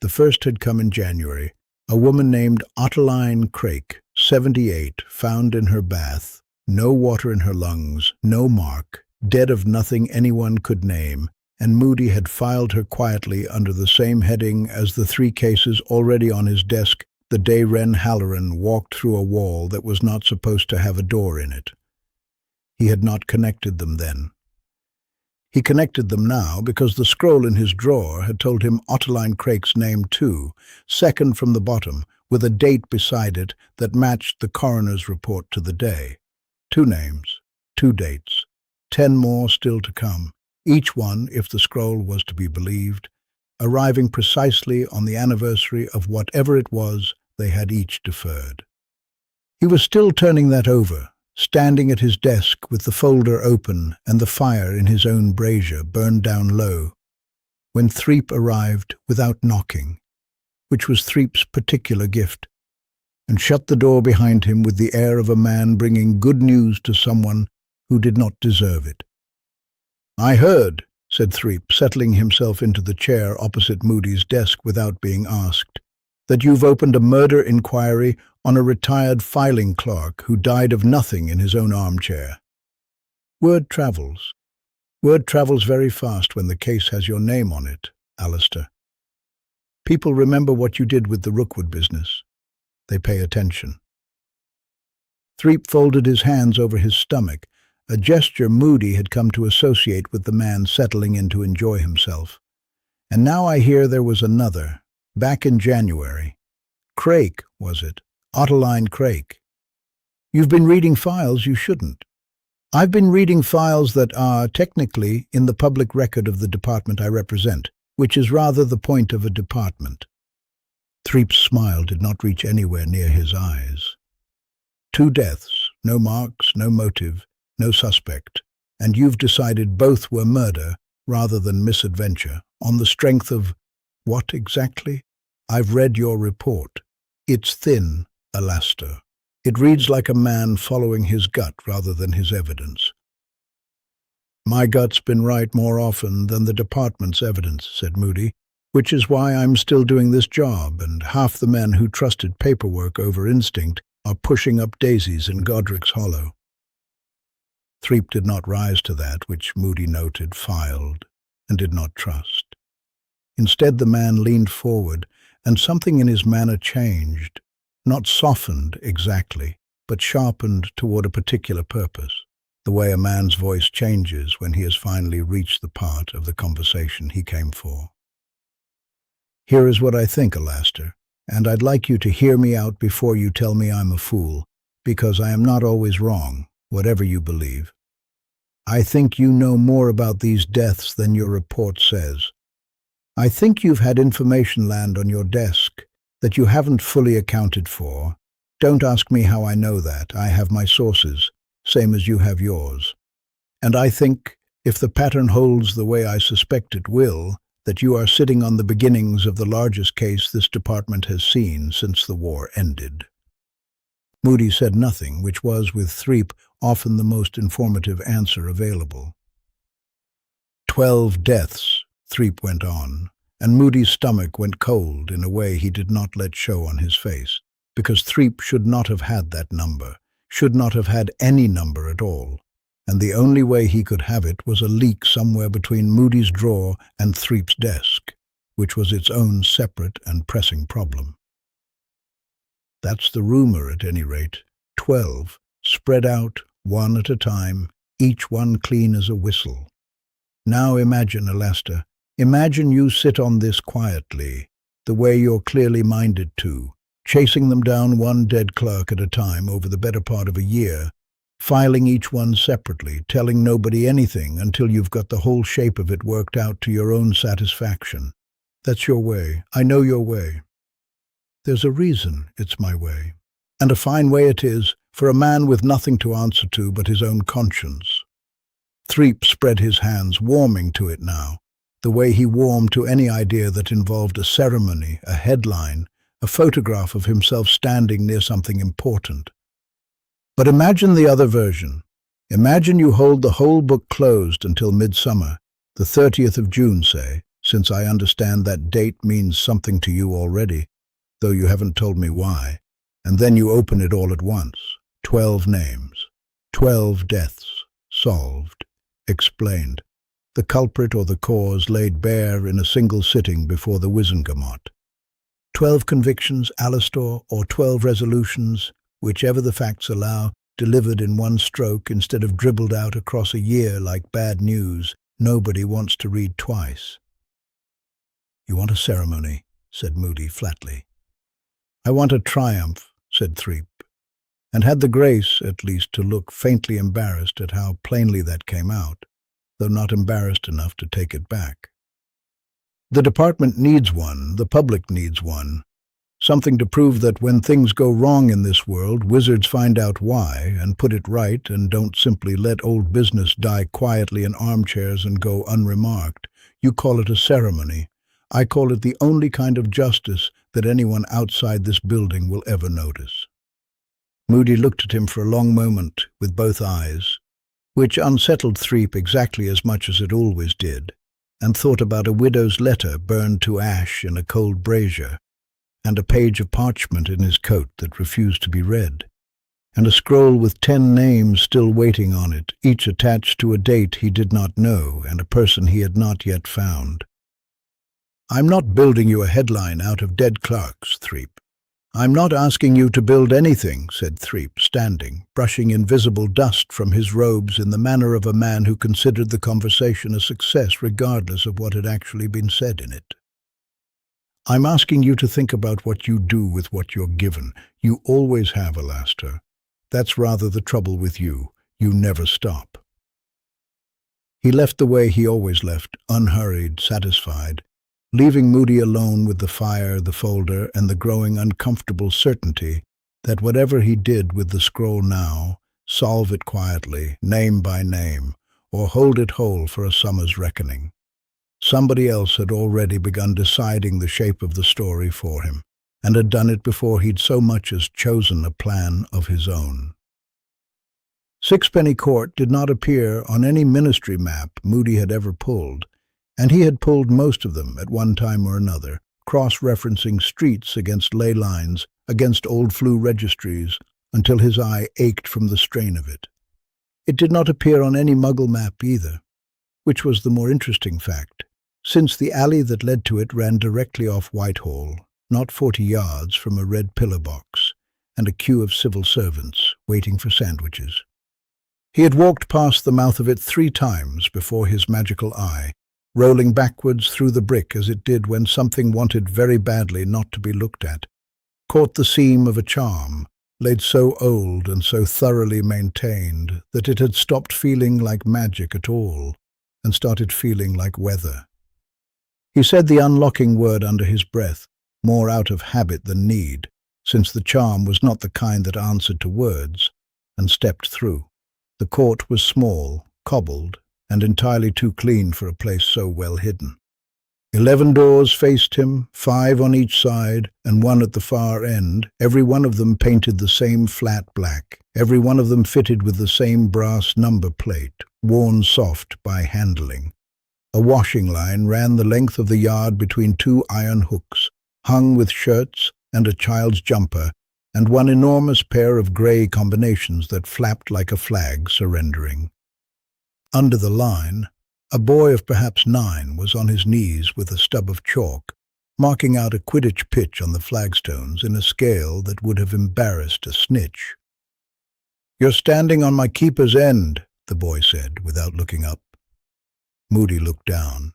The first had come in January, a woman named Ottoline Crake, 78, found in her bath, no water in her lungs, no mark, dead of nothing anyone could name, and Moody had filed her quietly under the same heading as the 3 cases already on his desk the day Wren Halloran walked through a wall that was not supposed to have a door in it. He had not connected them then. He connected them now because the scroll in his drawer had told him Ottoline Crake's name too, second from the bottom, with a date beside it that matched the coroner's report to the day. 2 names, 2 dates, 10 more still to come, each one, if the scroll was to be believed, arriving precisely on the anniversary of whatever it was they had each deferred. He was still turning that over, standing at his desk with the folder open and the fire in his own brazier burned down low, when Threep arrived without knocking, which was Threep's particular gift, and shut the door behind him with the air of a man bringing good news to someone who did not deserve it. "I heard," said Threep, settling himself into the chair opposite Moody's desk without being asked, "that you've opened a murder inquiry on a retired filing clerk who died of nothing in his own armchair. Word travels. Word travels very fast when the case has your name on it, Alastor. People remember what you did with the Rookwood business. They pay attention." Threep folded his hands over his stomach, a gesture Moody had come to associate with the man settling in to enjoy himself. "And now I hear there was another, back in January. Crake, was it? Ottoline Crake. You've been reading files you shouldn't. I've been reading files that are, technically, in the public record of the department I represent, which is rather the point of a department." Threep's smile did not reach anywhere near his eyes. 2 deaths, no marks, no motive, no suspect, and you've decided both were murder rather than misadventure, on the strength of what exactly? I've read your report. It's thin, Alastor. It reads like a man following his gut rather than his evidence. My gut's been right more often than the department's evidence, said Moody, which is why I'm still doing this job, and half the men who trusted paperwork over instinct are pushing up daisies in Godric's Hollow. Threep did not rise to that which Moody noted, filed, and did not trust. Instead, the man leaned forward, and something in his manner changed, not softened exactly, but sharpened toward a particular purpose, the way a man's voice changes when he has finally reached the part of the conversation he came for. Here is what I think, Alastor, and I'd like you to hear me out before you tell me I'm a fool, because I am not always wrong, whatever you believe. I think you know more about these deaths than your report says. I think you've had information land on your desk that you haven't fully accounted for. Don't ask me how I know that. I have my sources, same as you have yours. And I think, if the pattern holds the way I suspect it will, that you are sitting on the beginnings of the largest case this department has seen since the war ended. Moody said nothing, which was, with Threep, often the most informative answer available. 12 deaths, Threep went on, and Moody's stomach went cold in a way he did not let show on his face, because Threep should not have had that number, should not have had any number at all, and the only way he could have it was a leak somewhere between Moody's drawer and Threep's desk, which was its own separate and pressing problem. That's the rumor, at any rate. 12, spread out, one at a time, each one clean as a whistle. Now imagine, Alastor, imagine you sit on this quietly, the way you're clearly minded to, chasing them down one dead clerk at a time over the better part of a year, filing each one separately, telling nobody anything until you've got the whole shape of it worked out to your own satisfaction. That's your way. I know your way. There's a reason it's my way. And a fine way it is, for a man with nothing to answer to but his own conscience. Threep spread his hands, warming to it now, the way he warmed to any idea that involved a ceremony, a headline, a photograph of himself standing near something important. But imagine the other version. Imagine you hold the whole book closed until midsummer, the 30th of June, say, since I understand that date means something to you already, though you haven't told me why, and then you open it all at once. 12 names, 12 deaths, solved, explained, the culprit or the cause laid bare in a single sitting before the Wizengamot. 12 convictions, Alastor, or 12 resolutions, whichever the facts allow, delivered in one stroke instead of dribbled out across a year like bad news nobody wants to read twice. You want a ceremony, said Moody flatly. I want a triumph, said Threep, and had the grace, at least, to look faintly embarrassed at how plainly that came out, though not embarrassed enough to take it back. The department needs one, the public needs one, something to prove that when things go wrong in this world, wizards find out why and put it right and don't simply let old business die quietly in armchairs and go unremarked. You call it a ceremony. I call it the only kind of justice that anyone outside this building will ever notice. Moody looked at him for a long moment with both eyes, which unsettled Threep exactly as much as it always did, and thought about a widow's letter burned to ash in a cold brazier, and a page of parchment in his coat that refused to be read, and a scroll with 10 names still waiting on it, each attached to a date he did not know and a person he had not yet found. I'm not building you a headline out of dead clerks, Threep. I'm not asking you to build anything, said Threep, standing, brushing invisible dust from his robes in the manner of a man who considered the conversation a success regardless of what had actually been said in it. I'm asking you to think about what you do with what you're given. You always have, Alastor. That's rather the trouble with you. You never stop. He left the way he always left, unhurried, satisfied, leaving Moody alone with the fire, the folder, and the growing uncomfortable certainty that whatever he did with the scroll now, solve it quietly, name by name, or hold it whole for a summer's reckoning. Somebody else had already begun deciding the shape of the story for him, and had done it before he'd so much as chosen a plan of his own. Sixpenny Court did not appear on any ministry map Moody had ever pulled, and he had pulled most of them at one time or another, cross-referencing streets against ley lines, against old flu registries, until his eye ached from the strain of it. It did not appear on any Muggle map either, which was the more interesting fact, since the alley that led to it ran directly off Whitehall, not 40 yards from a red pillar box and a queue of civil servants waiting for sandwiches. He had walked past the mouth of it 3 times before his magical eye, rolling backwards through the brick as it did when something wanted very badly not to be looked at, caught the seam of a charm, laid so old and so thoroughly maintained that it had stopped feeling like magic at all, and started feeling like weather. He said the unlocking word under his breath, more out of habit than need, since the charm was not the kind that answered to words, and stepped through. The court was small, cobbled, and entirely too clean for a place so well hidden. 11 doors faced him, 5 on each side, and 1 at the far end, every one of them painted the same flat black, every one of them fitted with the same brass number plate, worn soft by handling. A washing line ran the length of the yard between 2 iron hooks, hung with shirts and a child's jumper, and 1 enormous pair of grey combinations that flapped like a flag surrendering. Under the line, a boy of perhaps 9 was on his knees with a stub of chalk, marking out a Quidditch pitch on the flagstones in a scale that would have embarrassed a snitch. "You're standing on my keeper's end," the boy said, without looking up. Moody looked down.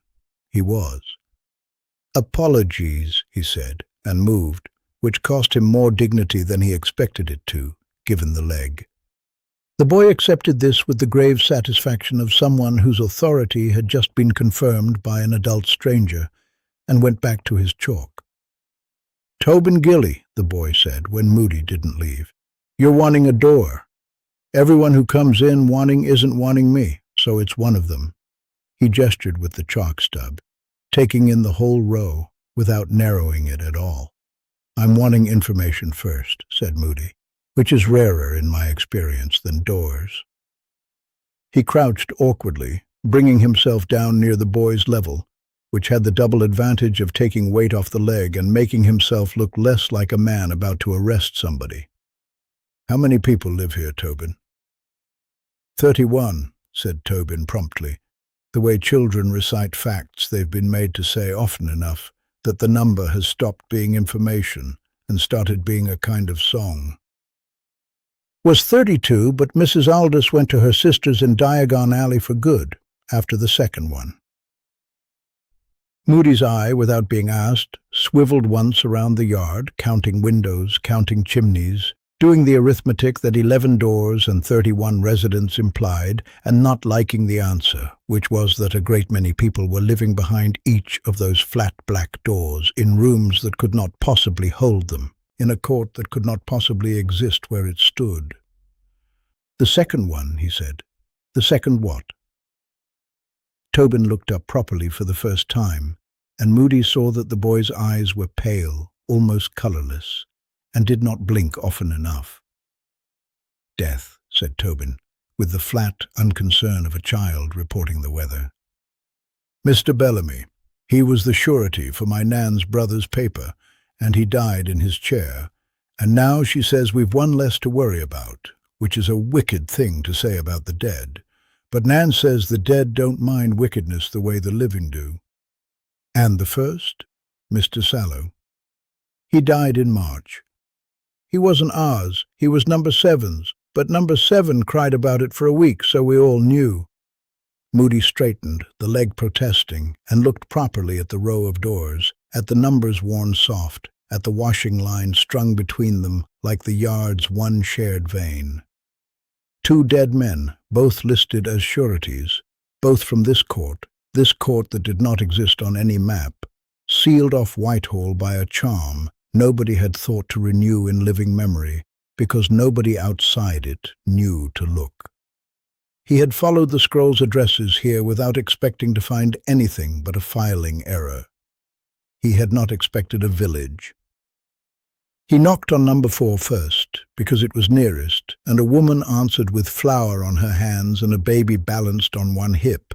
He was. "Apologies," he said, and moved, which cost him more dignity than he expected it to, given the leg. The boy accepted this with the grave satisfaction of someone whose authority had just been confirmed by an adult stranger, and went back to his chalk. "Tobin Gilly," the boy said, when Moody didn't leave. "You're wanting a door. Everyone who comes in wanting isn't wanting me, so it's one of them." He gestured with the chalk stub, taking in the whole row, without narrowing it at all. "I'm wanting information first," said Moody, "which is rarer in my experience than doors." He crouched awkwardly, bringing himself down near the boy's level, which had the double advantage of taking weight off the leg and making himself look less like a man about to arrest somebody. "How many people live here, Tobin?" 31, said Tobin promptly, the way children recite facts they've been made to say often enough that the number has stopped being information and started being a kind of song. "Was 32, but Mrs. Aldous went to her sister's in Diagon Alley for good, after the second one." Moody's eye, without being asked, swiveled once around the yard, counting windows, counting chimneys, doing the arithmetic that 11 doors and 31 residents implied, and not liking the answer, which was that a great many people were living behind each of those flat black doors, in rooms that could not possibly hold them, in a court that could not possibly exist where it stood. "The second one," he said. "The second what?" Tobin looked up properly for the first time, and Moody saw that the boy's eyes were pale, almost colourless, and did not blink often enough. "Death," said Tobin, with the flat unconcern of a child reporting the weather. "Mr. Bellamy. He was the surety for my Nan's brother's paper, and he died in his chair, and now she says we've one less to worry about, which is a wicked thing to say about the dead. But Nan says the dead don't mind wickedness the way the living do." "And the first?" "Mr. Sallow. He died in March. He wasn't ours, he was number 7's, but number 7 cried about it for a week, so we all knew." Moody straightened, the leg protesting, and looked properly at the row of doors, at the numbers worn soft, at the washing line strung between them like the yard's one shared vein. 2 dead men, both listed as sureties, both from this court that did not exist on any map, sealed off Whitehall by a charm nobody had thought to renew in living memory, because nobody outside it knew to look. He had followed the scroll's addresses here without expecting to find anything but a filing error. He had not expected a village. He knocked on number 4 first, because it was nearest, and a woman answered with flour on her hands and a baby balanced on one hip,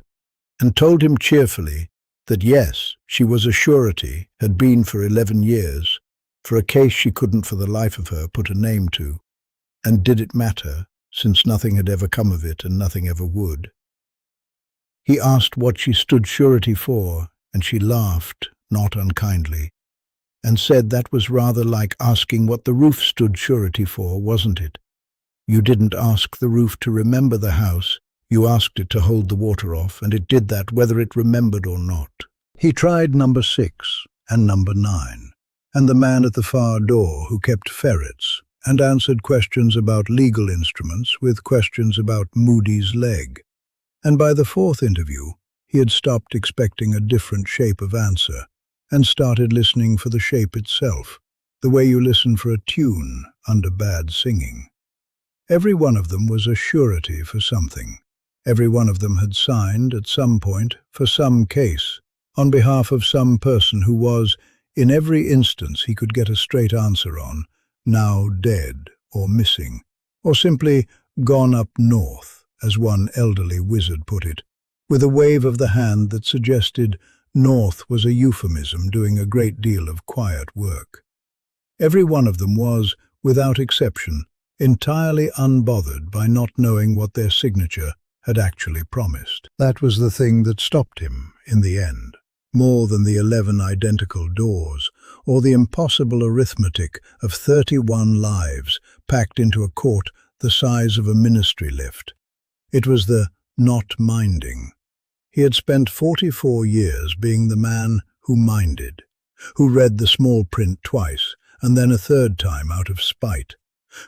and told him cheerfully that yes, she was a surety, had been for 11 years, for a case she couldn't for the life of her put a name to. And did it matter, since nothing had ever come of it and nothing ever would? He asked what she stood surety for, and she laughed, not unkindly, and said that was rather like asking what the roof stood surety for, wasn't it? You didn't ask the roof to remember the house, you asked it to hold the water off, and it did that whether it remembered or not. He tried number 6 and number 9, and the man at the far door who kept ferrets, and answered questions about legal instruments with questions about Moody's leg. And by the 4th interview, he had stopped expecting a different shape of answer, and started listening for the shape itself, the way you listen for a tune under bad singing. Every one of them was a surety for something. Every one of them had signed, at some point, for some case, on behalf of some person who was, in every instance he could get a straight answer on, now dead or missing, or simply gone up north, as one elderly wizard put it, with a wave of the hand that suggested north was a euphemism doing a great deal of quiet work. Every one of them was, without exception, entirely unbothered by not knowing what their signature had actually promised. That was the thing that stopped him, in the end, more than the 11 identical doors, or the impossible arithmetic of 31 lives packed into a court the size of a ministry lift. It was the not minding. He had spent 44 years being the man who minded, who read the small print twice, and then a third time out of spite,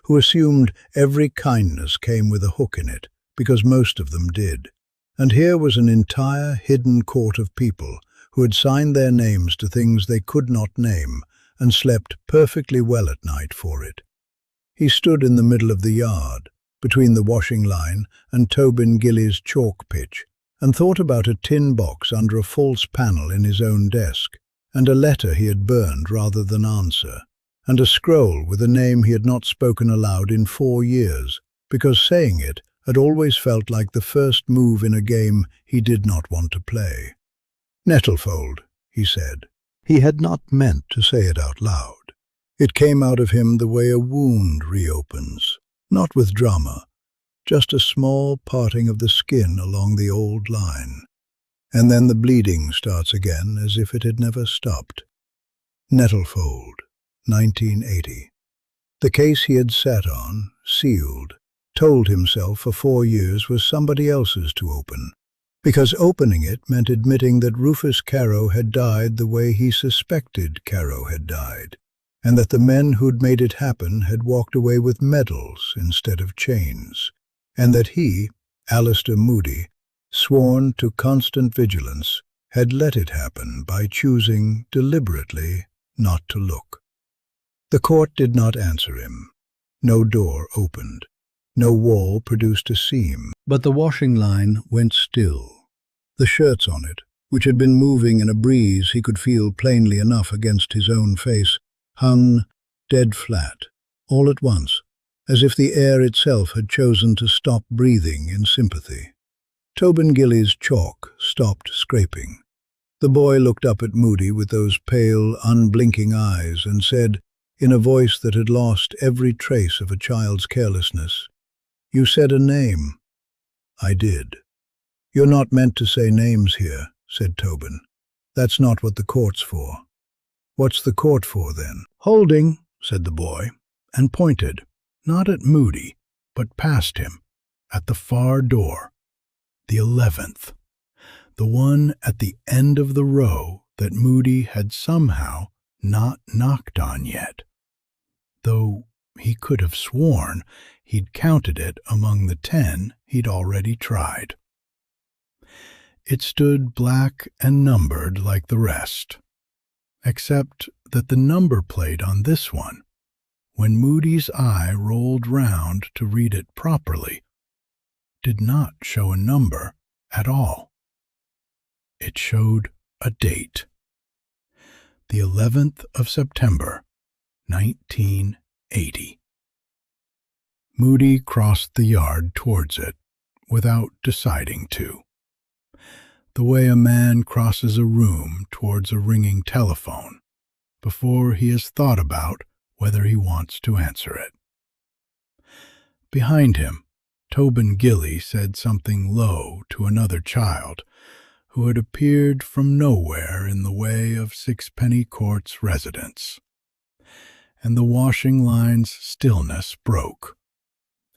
who assumed every kindness came with a hook in it, because most of them did. And here was an entire hidden court of people who had signed their names to things they could not name and slept perfectly well at night for it. He stood in the middle of the yard, between the washing line and Tobin Gilly's chalk pitch, and thought about a tin box under a false panel in his own desk, and a letter he had burned rather than answer, and a scroll with a name he had not spoken aloud in 4 years, because saying it had always felt like the first move in a game he did not want to play. Nettlefold, he said. He had not meant to say it out loud. It came out of him the way a wound reopens, not with drama, just a small parting of the skin along the old line. And then the bleeding starts again as if it had never stopped. Nettlefold, 1980. The case he had sat on, sealed, told himself for 4 years was somebody else's to open, because opening it meant admitting that Rufus Caro had died the way he suspected Caro had died, and that the men who'd made it happen had walked away with medals instead of chains, and that he, Alastor Moody, sworn to constant vigilance, had let it happen by choosing deliberately not to look. The court did not answer him. No door opened. No wall produced a seam, but the washing line went still. The shirts on it, which had been moving in a breeze he could feel plainly enough against his own face, hung dead flat, all at once, as if the air itself had chosen to stop breathing in sympathy. Tobin Gilly's chalk stopped scraping. The boy looked up at Moody with those pale, unblinking eyes and said, in a voice that had lost every trace of a child's carelessness, "You said a name." "I did." "You're not meant to say names here," said Tobin. "That's not what the court's for." "What's the court for, then?" "Holding," said the boy, and pointed, not at Moody, but past him, at the far door, the 11th, the one at the end of the row that Moody had somehow not knocked on yet, though he could have sworn he'd counted it among the 10 he'd already tried. It stood black and numbered like the rest, except that the number plate on this one, when Moody's eye rolled round to read it properly, did not show a number at all. It showed a date. The 11th of September, 1980. Moody crossed the yard towards it without deciding to. The way a man crosses a room towards a ringing telephone before he has thought about whether he wants to answer it. Behind him, Tobin Gilly said something low to another child who had appeared from nowhere in the way of Sixpenny Court's residence. And the washing line's stillness broke,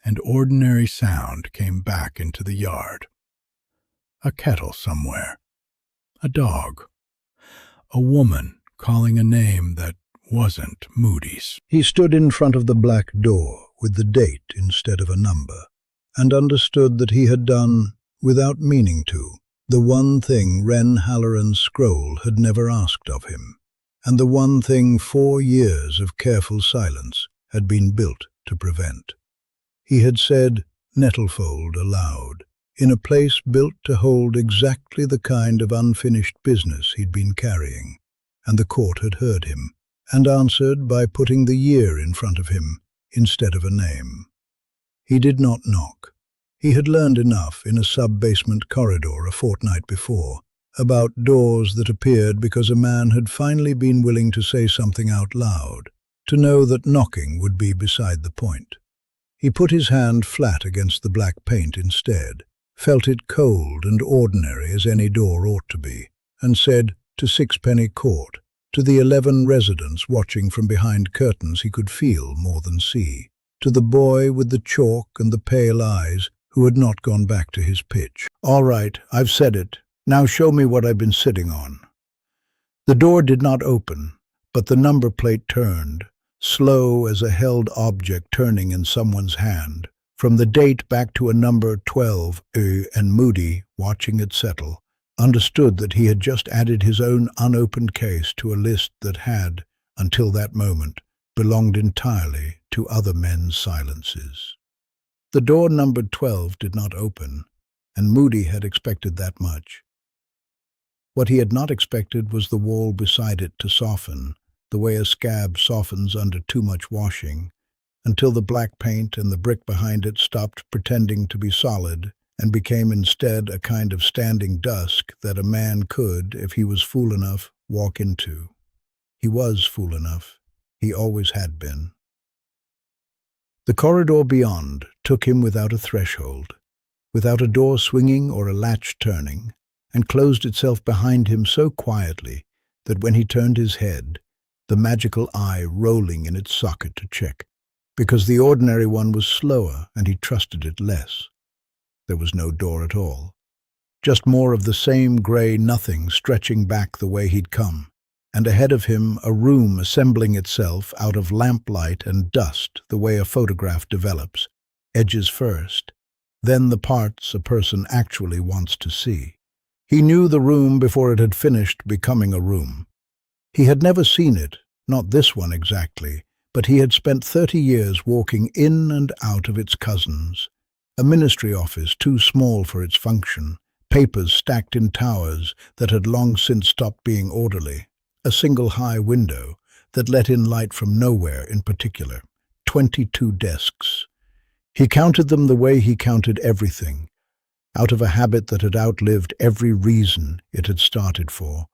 and ordinary sound came back into the yard. A kettle somewhere, a dog, a woman calling a name that wasn't Moody's. He stood in front of the black door with the date instead of a number, and understood that he had done, without meaning to, the one thing Wren Halloran's scroll had never asked of him, and the one thing 4 years of careful silence had been built to prevent. He had said Nettlefold aloud, in a place built to hold exactly the kind of unfinished business he'd been carrying, and the court had heard him, and answered by putting the year in front of him instead of a name. He did not knock. He had learned enough in a sub-basement corridor a fortnight before about doors that appeared because a man had finally been willing to say something out loud, to know that knocking would be beside the point. He put his hand flat against the black paint instead, felt it cold and ordinary as any door ought to be, and said to Sixpenny Court, to the 11 residents watching from behind curtains he could feel more than see, to the boy with the chalk and the pale eyes who had not gone back to his pitch. "All right, I've said it. Now show me what I've been sitting on." The door did not open, but the number plate turned, slow as a held object turning in someone's hand, from the date back to a number 12, and Moody, watching it settle, understood that he had just added his own unopened case to a list that had, until that moment, belonged entirely to other men's silences. The door numbered 12 did not open, and Moody had expected that much. What he had not expected was the wall beside it to soften, the way a scab softens under too much washing, until the black paint and the brick behind it stopped pretending to be solid and became instead a kind of standing dusk that a man could, if he was fool enough, walk into. He was fool enough. He always had been. The corridor beyond took him without a threshold, without a door swinging or a latch turning, and closed itself behind him so quietly that when he turned his head, the magical eye rolling in its socket to check, because the ordinary one was slower and he trusted it less. There was no door at all, just more of the same grey nothing stretching back the way he'd come, and ahead of him a room assembling itself out of lamplight and dust the way a photograph develops, edges first, then the parts a person actually wants to see. He knew the room before it had finished becoming a room. He had never seen it, not this one exactly, but he had spent 30 years walking in and out of its cousins. A ministry office too small for its function, papers stacked in towers that had long since stopped being orderly, a single high window that let in light from nowhere in particular, 22 desks. He counted them the way he counted everything, out of a habit that had outlived every reason it had started for,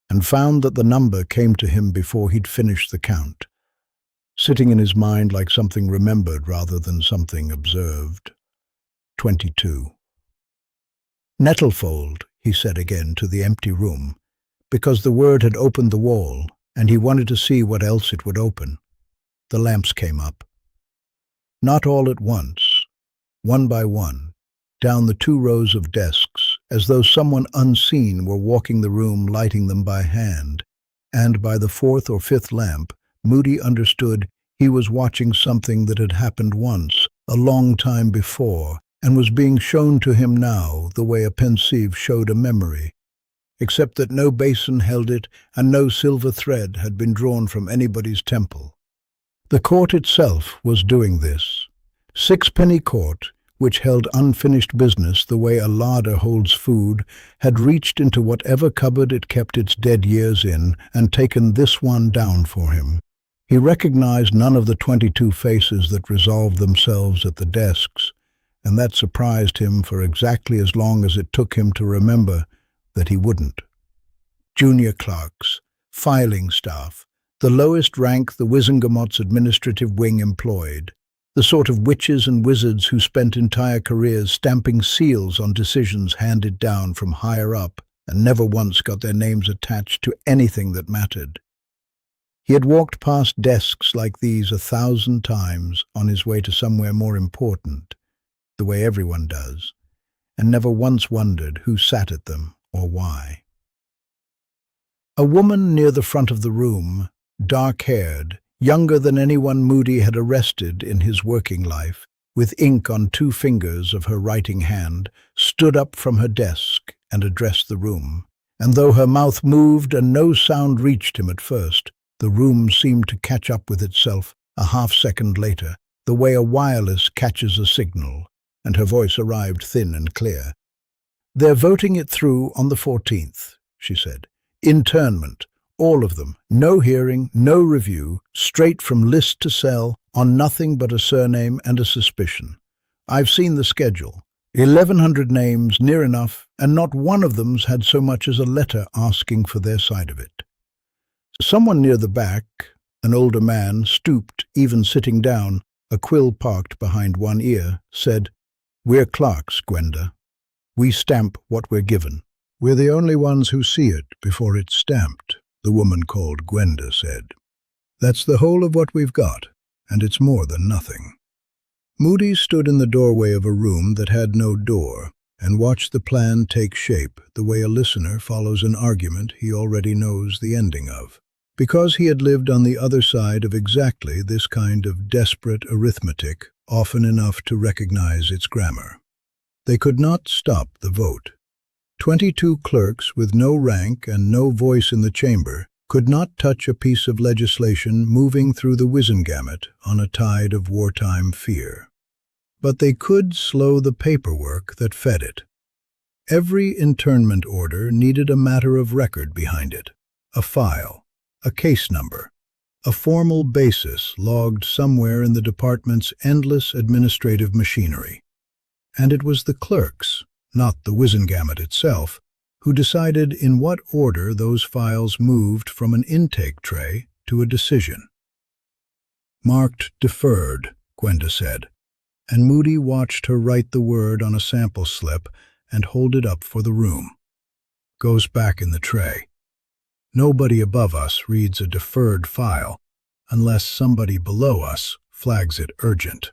and found that the number came to him before he'd finished the count, sitting in his mind like something remembered rather than something observed. 22. "Nettlefold," he said again to the empty room, because the word had opened the wall, and he wanted to see what else it would open. The lamps came up. Not all at once, one by one, down the 2 rows of desks, as though someone unseen were walking the room lighting them by hand, and by the 4th or 5th lamp, Moody understood he was watching something that had happened once, a long time before, and was being shown to him now the way a pensieve showed a memory, except that no basin held it and no silver thread had been drawn from anybody's temple. The court itself was doing this. Sixpenny Court which held unfinished business the way a larder holds food, had reached into whatever cupboard it kept its dead years in and taken this one down for him. He recognized none of the 22 faces that resolved themselves at the desks, and that surprised him for exactly as long as it took him to remember that he wouldn't. Junior clerks, filing staff, the lowest rank the Wizengamot's administrative wing employed, the sort of witches and wizards who spent entire careers stamping seals on decisions handed down from higher up and never once got their names attached to anything that mattered. He had walked past desks like these 1,000 times on his way to somewhere more important, the way everyone does, and never once wondered who sat at them or why. A woman near the front of the room, dark-haired, younger than anyone Moody had arrested in his working life, with ink on 2 fingers of her writing hand, stood up from her desk and addressed the room. And though her mouth moved and no sound reached him at first, the room seemed to catch up with itself a half-second later, the way a wireless catches a signal, and her voice arrived thin and clear. "They're voting it through on the 14th, she said. "Internment. All of them. No hearing, no review, straight from list to cell, on nothing but a surname and a suspicion. I've seen the schedule. 1,100 names, near enough, and not one of them's had so much as a letter asking for their side of it." Someone near the back, an older man, stooped, even sitting down, a quill parked behind one ear, said, "We're clerks, Gwenda. We stamp what we're given." "We're the only ones who see it before it's stamped," the woman called Gwenda said. "That's the whole of what we've got, and it's more than nothing." Moody stood in the doorway of a room that had no door and watched the plan take shape the way a listener follows an argument he already knows the ending of, because he had lived on the other side of exactly this kind of desperate arithmetic often enough to recognize its grammar. They could not stop the vote. 22 clerks with no rank and no voice in the chamber could not touch a piece of legislation moving through the Wizengamot on a tide of wartime fear. But they could slow the paperwork that fed it. Every internment order needed a matter of record behind it, a file, a case number, a formal basis logged somewhere in the department's endless administrative machinery. And it was the clerks, not the Wizengamot itself, who decided in what order those files moved from an intake tray to a decision. "Marked deferred," Gwenda said, and Moody watched her write the word on a sample slip and hold it up for the room. "Goes back in the tray. Nobody above us reads a deferred file unless somebody below us flags it urgent.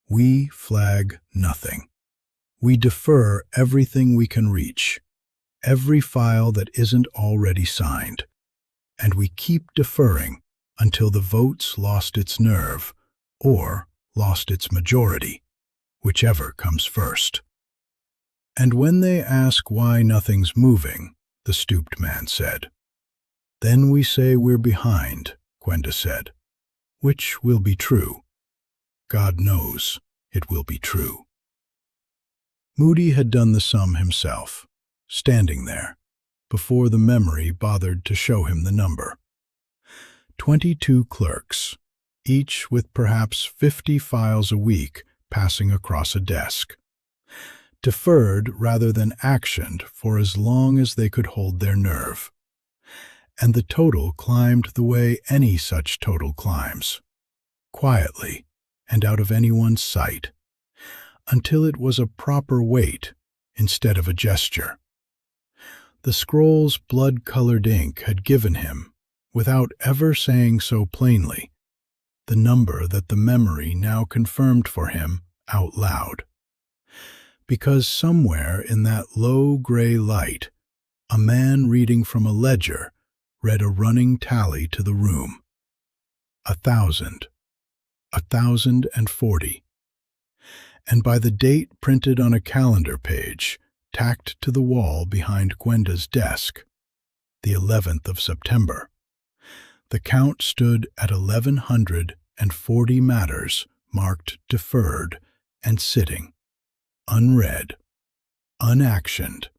We flag nothing. We defer everything we can reach, every file that isn't already signed, and we keep deferring until the vote's lost its nerve or lost its majority, whichever comes first." "And when they ask why nothing's moving," the stooped man said, "then we say we're behind," Gwenda said, "which will be true. God knows it will be true." Moody had done the sum himself, standing there, before the memory bothered to show him the number. 22 clerks, each with perhaps 50 files a week passing across a desk. Deferred rather than actioned for as long as they could hold their nerve. And the total climbed the way any such total climbs, quietly and out of anyone's sight, until it was a proper weight instead of a gesture. The scroll's blood-colored ink had given him, without ever saying so plainly, the number that the memory now confirmed for him out loud. Because somewhere in that low gray light, a man reading from a ledger read a running tally to the room. 1,000. 1,040. And by the date printed on a calendar page, tacked to the wall behind Gwenda's desk, the 11th of September, the count stood at 1,140 matters marked deferred and sitting unread, unactioned,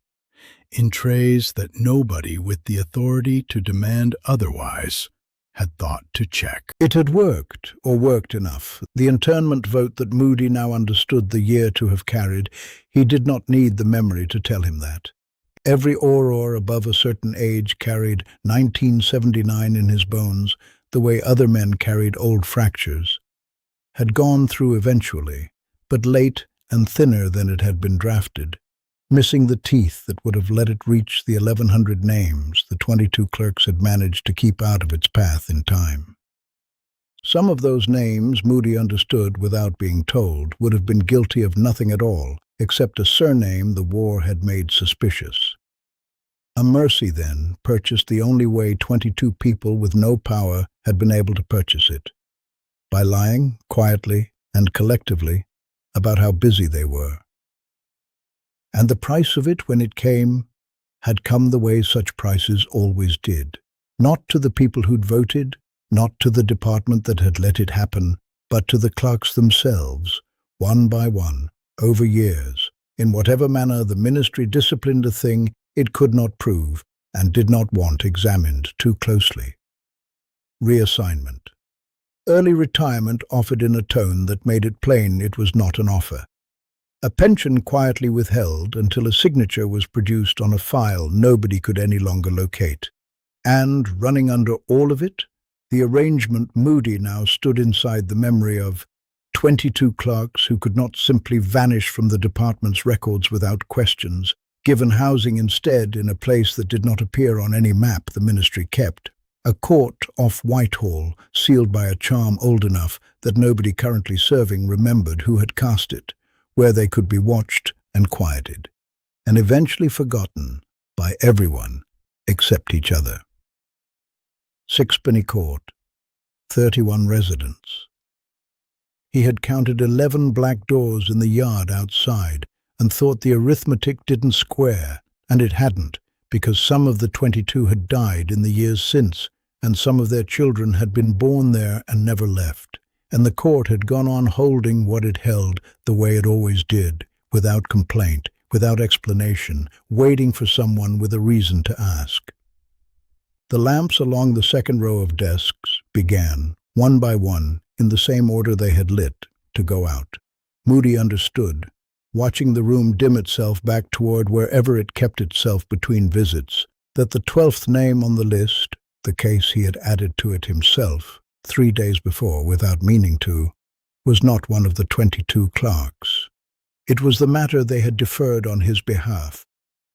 in trays that nobody with the authority to demand otherwise had thought to check. It had worked, or worked enough. The internment vote that Moody now understood the year to have carried, he did not need the memory to tell him that. Every auror above a certain age carried 1979 in his bones, the way other men carried old fractures. Had gone through eventually, but late and thinner than it had been drafted, missing the teeth that would have let it reach the 1,100 names the 22 clerks had managed to keep out of its path in time. Some of those names, Moody understood without being told, would have been guilty of nothing at all, except a surname the war had made suspicious. A mercy, then, purchased the only way 22 people with no power had been able to purchase it, by lying, quietly and collectively, about how busy they were. And the price of it, when it came, had come the way such prices always did. Not to the people who'd voted, not to the department that had let it happen, but to the clerks themselves, one by one, over years, in whatever manner the ministry disciplined a thing it could not prove and did not want examined too closely. Reassignment. Early retirement offered in a tone that made it plain it was not an offer. A pension quietly withheld until a signature was produced on a file nobody could any longer locate. And, running under all of it, the arrangement Moody now stood inside the memory of 22 clerks who could not simply vanish from the department's records without questions, given housing instead in a place that did not appear on any map the ministry kept. A court off Whitehall, sealed by a charm old enough that nobody currently serving remembered who had cast it, where they could be watched and quieted, and eventually forgotten by everyone except each other. Sixpenny Court, 31 residents. He had counted 11 black doors in the yard outside and thought the arithmetic didn't square, and it hadn't, because some of the 22 had died in the years since, and some of their children had been born there and never left, and the court had gone on holding what it held the way it always did, without complaint, without explanation, waiting for someone with a reason to ask. The lamps along the second row of desks began, one by one, in the same order they had lit, to go out. Moody understood, watching the room dim itself back toward wherever it kept itself between visits, that the 12th name on the list, the case he had added to it himself 3 days before without meaning to, was not one of the 22 clerks. It was the matter they had deferred on his behalf,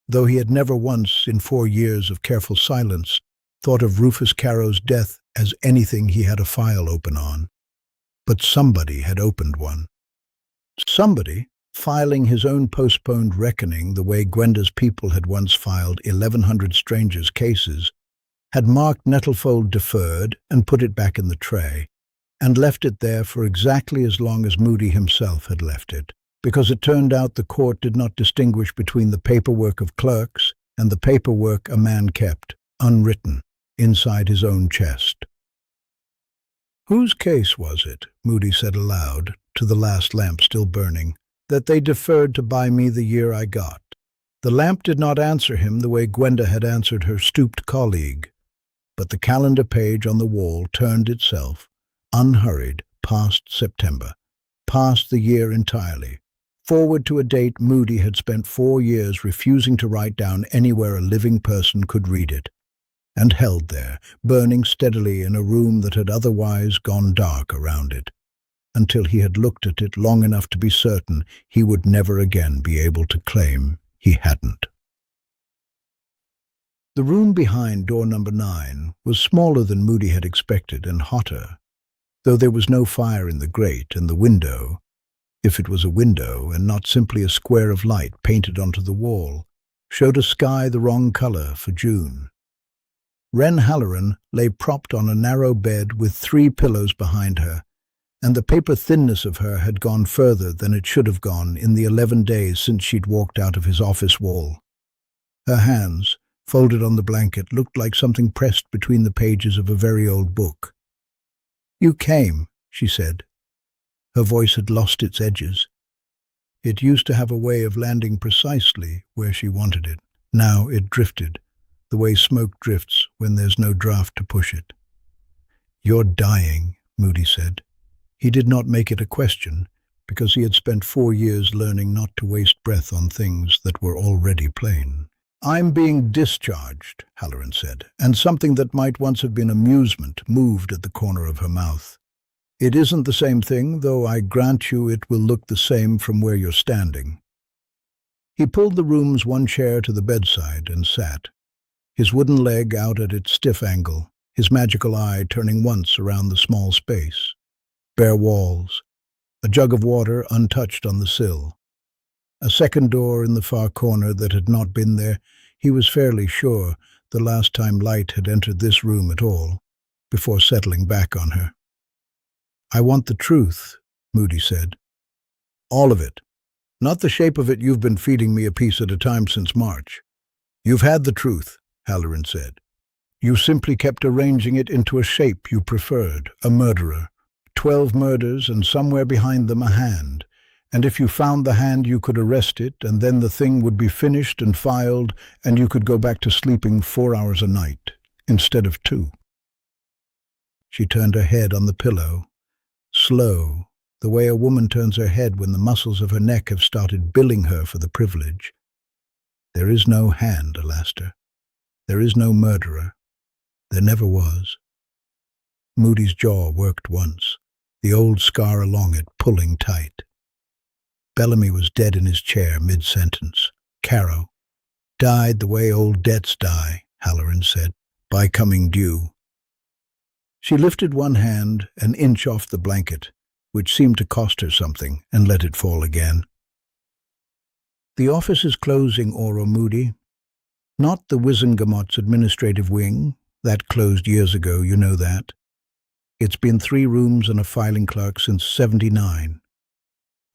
though he had never once, in 4 years of careful silence, thought of Rufus Caro's death as anything he had a file open on. But somebody had opened one. Somebody, filing his own postponed reckoning the way Gwenda's people had once filed 1,100 strangers' cases, had marked Nettlefold deferred and put it back in the tray, and left it there for exactly as long as Moody himself had left it, because it turned out the court did not distinguish between the paperwork of clerks and the paperwork a man kept, unwritten, inside his own chest. Whose case was it, Moody said aloud, to the last lamp still burning, that they deferred to buy me the year I got? The lamp did not answer him the way Gwenda had answered her stooped colleague, but the calendar page on the wall turned itself, unhurried, past September, past the year entirely, forward to a date Moody had spent 4 years refusing to write down anywhere a living person could read it, and held there, burning steadily in a room that had otherwise gone dark around it, until he had looked at it long enough to be certain he would never again be able to claim he hadn't. The room behind door number 9 was smaller than Moody had expected and hotter, though there was no fire in the grate, and the window, if it was a window and not simply a square of light painted onto the wall, showed a sky the wrong color for June. Wren Halloran lay propped on a narrow bed with 3 pillows behind her, and the paper thinness of her had gone further than it should have gone in the 11 days since she'd walked out of his office wall. Her hands, folded on the blanket, looked like something pressed between the pages of a very old book. "You came," she said. Her voice had lost its edges. It used to have a way of landing precisely where she wanted it. Now it drifted, the way smoke drifts when there's no draft to push it. "You're dying," Moody said. He did not make it a question, because he had spent 4 years learning not to waste breath on things that were already plain. "I'm being discharged," Halloran said, and something that might once have been amusement moved at the corner of her mouth. "It isn't the same thing, though I grant you it will look the same from where you're standing." He pulled the room's one chair to the bedside and sat, his wooden leg out at its stiff angle, his magical eye turning once around the small space. Bare walls, a jug of water untouched on the sill, a second door in the far corner that had not been there, he was fairly sure, the last time light had entered this room at all, before settling back on her. "I want the truth," Moody said. "All of it. Not the shape of it you've been feeding me a piece at a time since March." "You've had the truth," Halloran said. "You simply kept arranging it into a shape you preferred, a murderer. 12 murders and somewhere behind them a hand. And if you found the hand you could arrest it, and then the thing would be finished and filed, and you could go back to sleeping 4 hours a night, instead of 2. She turned her head on the pillow, slow, the way a woman turns her head when the muscles of her neck have started billing her for the privilege. "There is no hand, Alastor. There is no murderer. There never was." Moody's jaw worked once, the old scar along it pulling tight. Bellamy was dead in his chair mid-sentence. "Caro died the way old debts die," Halloran said, "by coming due." She lifted one hand an inch off the blanket, which seemed to cost her something, and let it fall again. "The office is closing, Oro Moody. Not the Wizengamot's administrative wing. That closed years ago, you know that. It's been 3 rooms and a filing clerk since '79.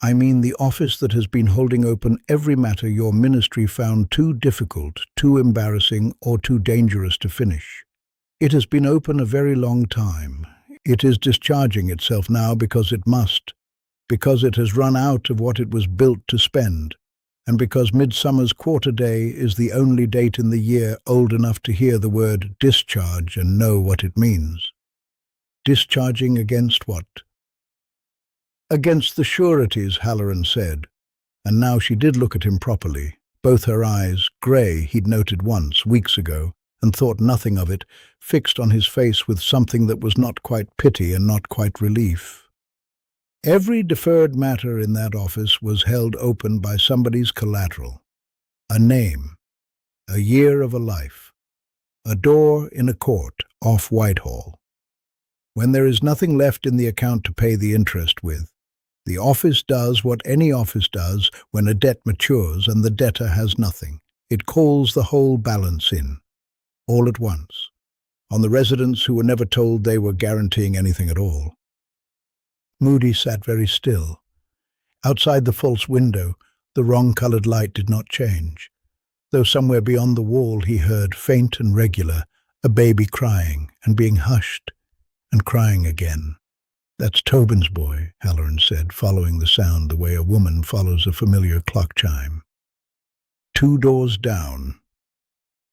I mean the office that has been holding open every matter your ministry found too difficult, too embarrassing, or too dangerous to finish. It has been open a very long time. It is discharging itself now because it must, because it has run out of what it was built to spend, and because Midsummer's Quarter Day is the only date in the year old enough to hear the word discharge and know what it means." "Discharging against what?" "Against the sureties," Halloran said, and now she did look at him properly, both her eyes, grey he'd noted once, weeks ago, and thought nothing of it, fixed on his face with something that was not quite pity and not quite relief. "Every deferred matter in that office was held open by somebody's collateral. A name, a year of a life, a door in a court off Whitehall. When there is nothing left in the account to pay the interest with, the office does what any office does when a debt matures and the debtor has nothing. It calls the whole balance in, all at once, on the residents who were never told they were guaranteeing anything at all." Moody sat very still. Outside the false window, the wrong-coloured light did not change, though somewhere beyond the wall he heard, faint and regular, a baby crying and being hushed and crying again. "That's Tobin's boy," Halloran said, following the sound the way a woman follows a familiar clock chime. 2 doors down.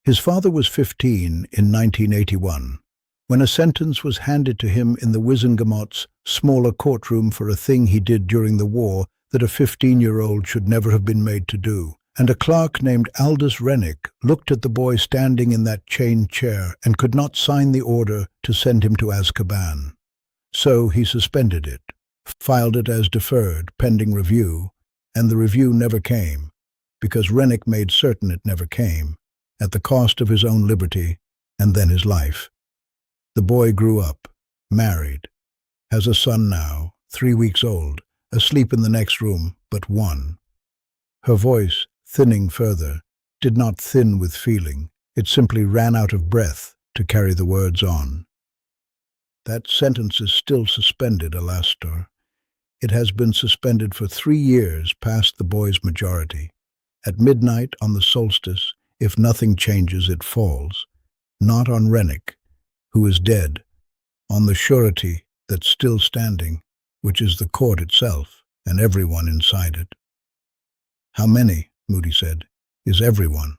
His father was 15 in 1981, when a sentence was handed to him in the Wizengamot's smaller courtroom for a thing he did during the war that a 15-year-old should never have been made to do, and a clerk named Aldous Rennick looked at the boy standing in that chained chair and could not sign the order to send him to Azkaban. So he suspended it, filed it as deferred, pending review, and the review never came, because Rennick made certain it never came, at the cost of his own liberty and then his life. The boy grew up, married, has a son now, 3 weeks old, asleep in the next room, but one. Her voice, thinning further, did not thin with feeling. It simply ran out of breath to carry the words on. "That sentence is still suspended, Alastor. It has been suspended for 3 years past the boy's majority. At midnight on the solstice, if nothing changes, it falls. Not on Rennick, who is dead, on the surety that's still standing, which is the court itself and everyone inside it." How many? Moody said. Is everyone?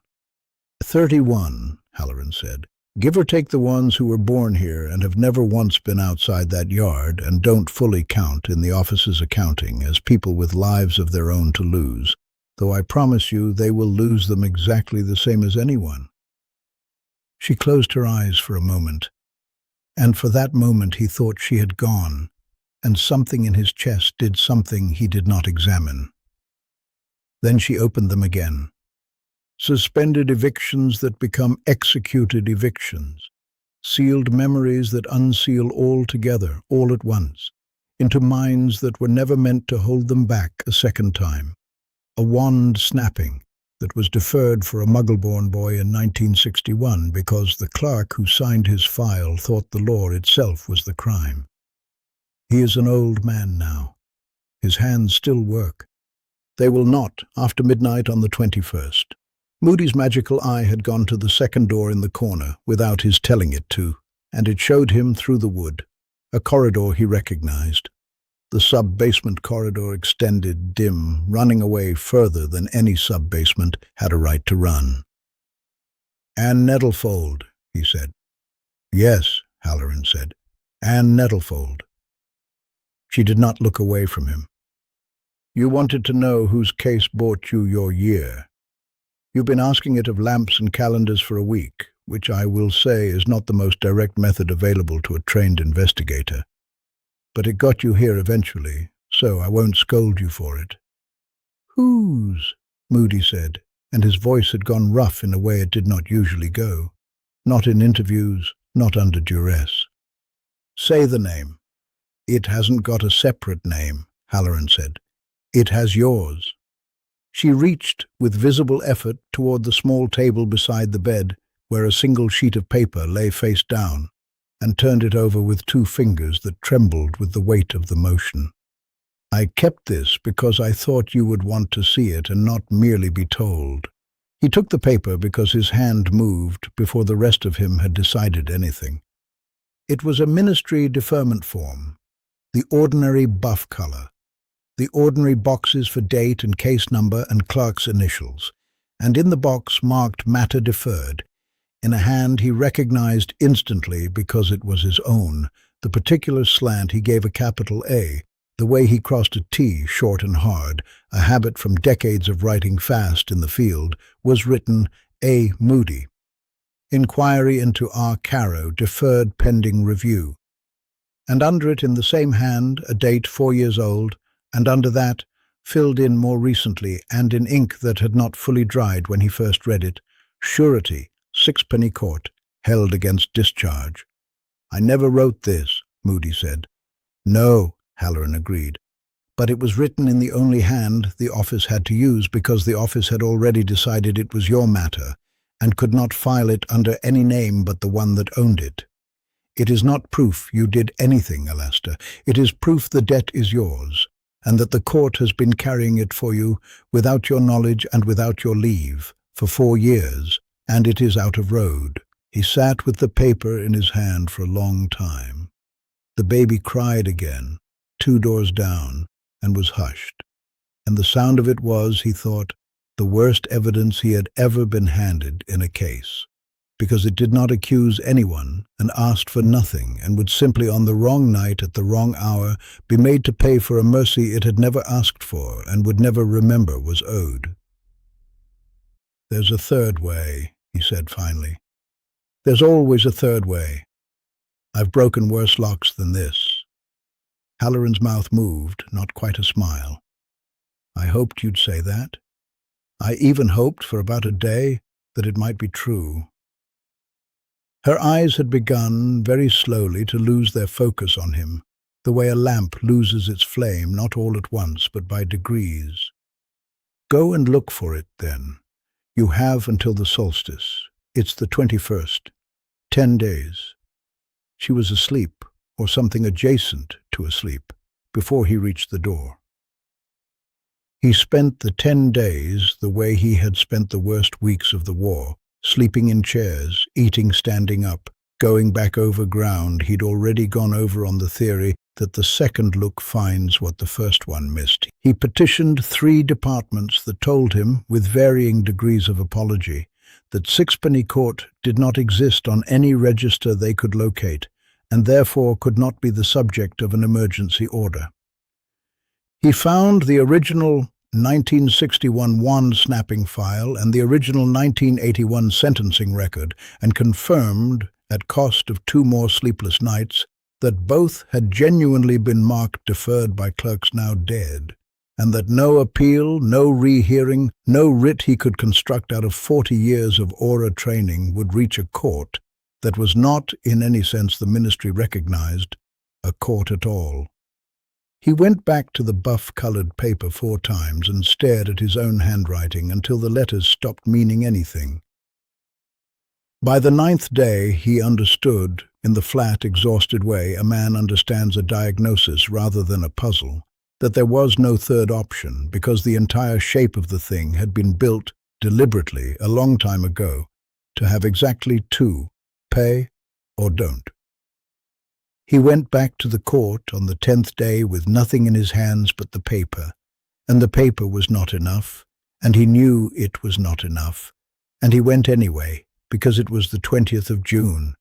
31, Halloran said. Give or take the ones who were born here and have never once been outside that yard and don't fully count in the office's accounting as people with lives of their own to lose, though I promise you they will lose them exactly the same as anyone. She closed her eyes for a moment, and for that moment he thought she had gone, and something in his chest did something he did not examine. Then she opened them again. Suspended evictions that become executed evictions. Sealed memories that unseal all together, all at once, into minds that were never meant to hold them back a second time. A wand snapping that was deferred for a Muggle-born boy in 1961 because the clerk who signed his file thought the law itself was the crime. He is an old man now. His hands still work. They will not after midnight on the 21st. Moody's magical eye had gone to the second door in the corner without his telling it to, and it showed him through the wood, a corridor he recognized. The sub-basement corridor extended, dim, running away further than any sub-basement had a right to run. "Anne Nettlefold," he said. "Yes," Halloran said. "Anne Nettlefold." She did not look away from him. "You wanted to know whose case bought you your year. You've been asking it of lamps and calendars for a week, which I will say is not the most direct method available to a trained investigator. But it got you here eventually, so I won't scold you for it." "Whose?" Moody said, and his voice had gone rough in a way it did not usually go. Not in interviews, not under duress. "Say the name." "It hasn't got a separate name," Halloran said. "It has yours." She reached with visible effort toward the small table beside the bed, where a single sheet of paper lay face down, and turned it over with two fingers that trembled with the weight of the motion. "I kept this because I thought you would want to see it and not merely be told." He took the paper because his hand moved before the rest of him had decided anything. It was a ministry deferment form, the ordinary buff color, the ordinary boxes for date and case number and clerk's initials, and in the box marked matter deferred. In a hand he recognized instantly, because it was his own, the particular slant he gave a capital A, the way he crossed a T short and hard, a habit from decades of writing fast in the field, was written A. Moody. Inquiry into R. Caro, deferred pending review. And under it in the same hand, a date 4 years old, and under that, filled in more recently and in ink that had not fully dried when he first read it, surety, Sixpenny Court, held against discharge. "I never wrote this," Moody said. "No," Halloran agreed. "But it was written in the only hand the office had to use because the office had already decided it was your matter and could not file it under any name but the one that owned it. It is not proof you did anything, Alastor. It is proof the debt is yours, and that the court has been carrying it for you without your knowledge and without your leave for 4 years, and it is out of road." He sat with the paper in his hand for a long time. The baby cried again, 2 doors down, and was hushed. And the sound of it was, he thought, the worst evidence he had ever been handed in a case, because it did not accuse anyone and asked for nothing and would simply on the wrong night at the wrong hour be made to pay for a mercy it had never asked for and would never remember was owed. "There's a third way," he said finally. "There's always a third way. I've broken worse locks than this." Halloran's mouth moved, not quite a smile. "I hoped you'd say that. I even hoped for about a day that it might be true." Her eyes had begun, very slowly, to lose their focus on him, the way a lamp loses its flame, not all at once, but by degrees. "Go and look for it, then. You have until the solstice. It's the 21st. 10 days. She was asleep, or something adjacent to asleep, before he reached the door. He spent the 10 days the way he had spent the worst weeks of the war, sleeping in chairs, eating standing up, going back over ground he'd already gone over on the theory that the second look finds what the first one missed. He petitioned 3 departments that told him, with varying degrees of apology, that Sixpenny Court did not exist on any register they could locate, and therefore could not be the subject of an emergency order. He found the original 1961 wand-snapping file and the original 1981 sentencing record, and confirmed, at cost of 2 more sleepless nights, that both had genuinely been marked deferred by clerks now dead, and that no appeal, no rehearing, no writ he could construct out of 40 years of aura training would reach a court that was not, in any sense the ministry recognized, a court at all. He went back to the buff-colored paper 4 times and stared at his own handwriting until the letters stopped meaning anything. By the 9th day he understood, in the flat, exhausted way a man understands a diagnosis rather than a puzzle, that there was no third option, because the entire shape of the thing had been built deliberately a long time ago to have exactly 2, pay or don't. He went back to the court on the 10th day with nothing in his hands but the paper, and the paper was not enough, and he knew it was not enough, and he went anyway, because it was the 20th of June,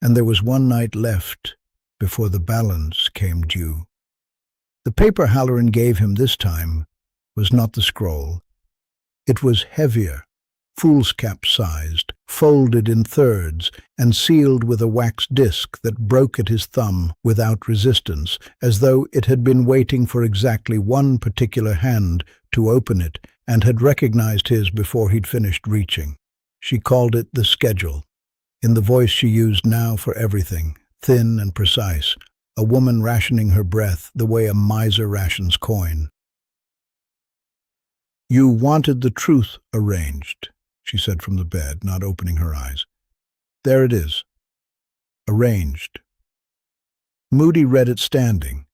and there was 1 night left before the balance came due. The paper Halloran gave him this time was not the scroll. It was heavier, foolscap-sized, folded in thirds, and sealed with a wax disc that broke at his thumb without resistance, as though it had been waiting for exactly one particular hand to open it and had recognized his before he'd finished reaching. She called it the schedule, in the voice she used now for everything, thin and precise, a woman rationing her breath the way a miser rations coin. "You wanted the truth arranged," she said from the bed, not opening her eyes. "There it is. Arranged." Moody read it standing,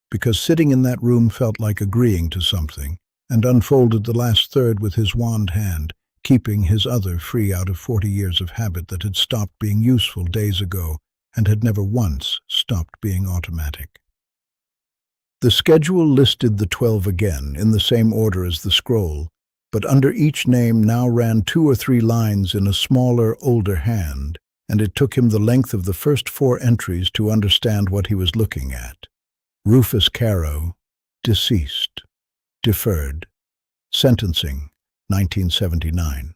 because sitting in that room felt like agreeing to something, and unfolded the last third with his wand hand, keeping his other free out of 40 years of habit that had stopped being useful days ago and had never once stopped being automatic. The schedule listed the 12 again, in the same order as the scroll, but under each name now ran 2 or 3 lines in a smaller, older hand, and it took him the length of the first 4 entries to understand what he was looking at. Rufus Caro, deceased, deferred, sentencing, 1979.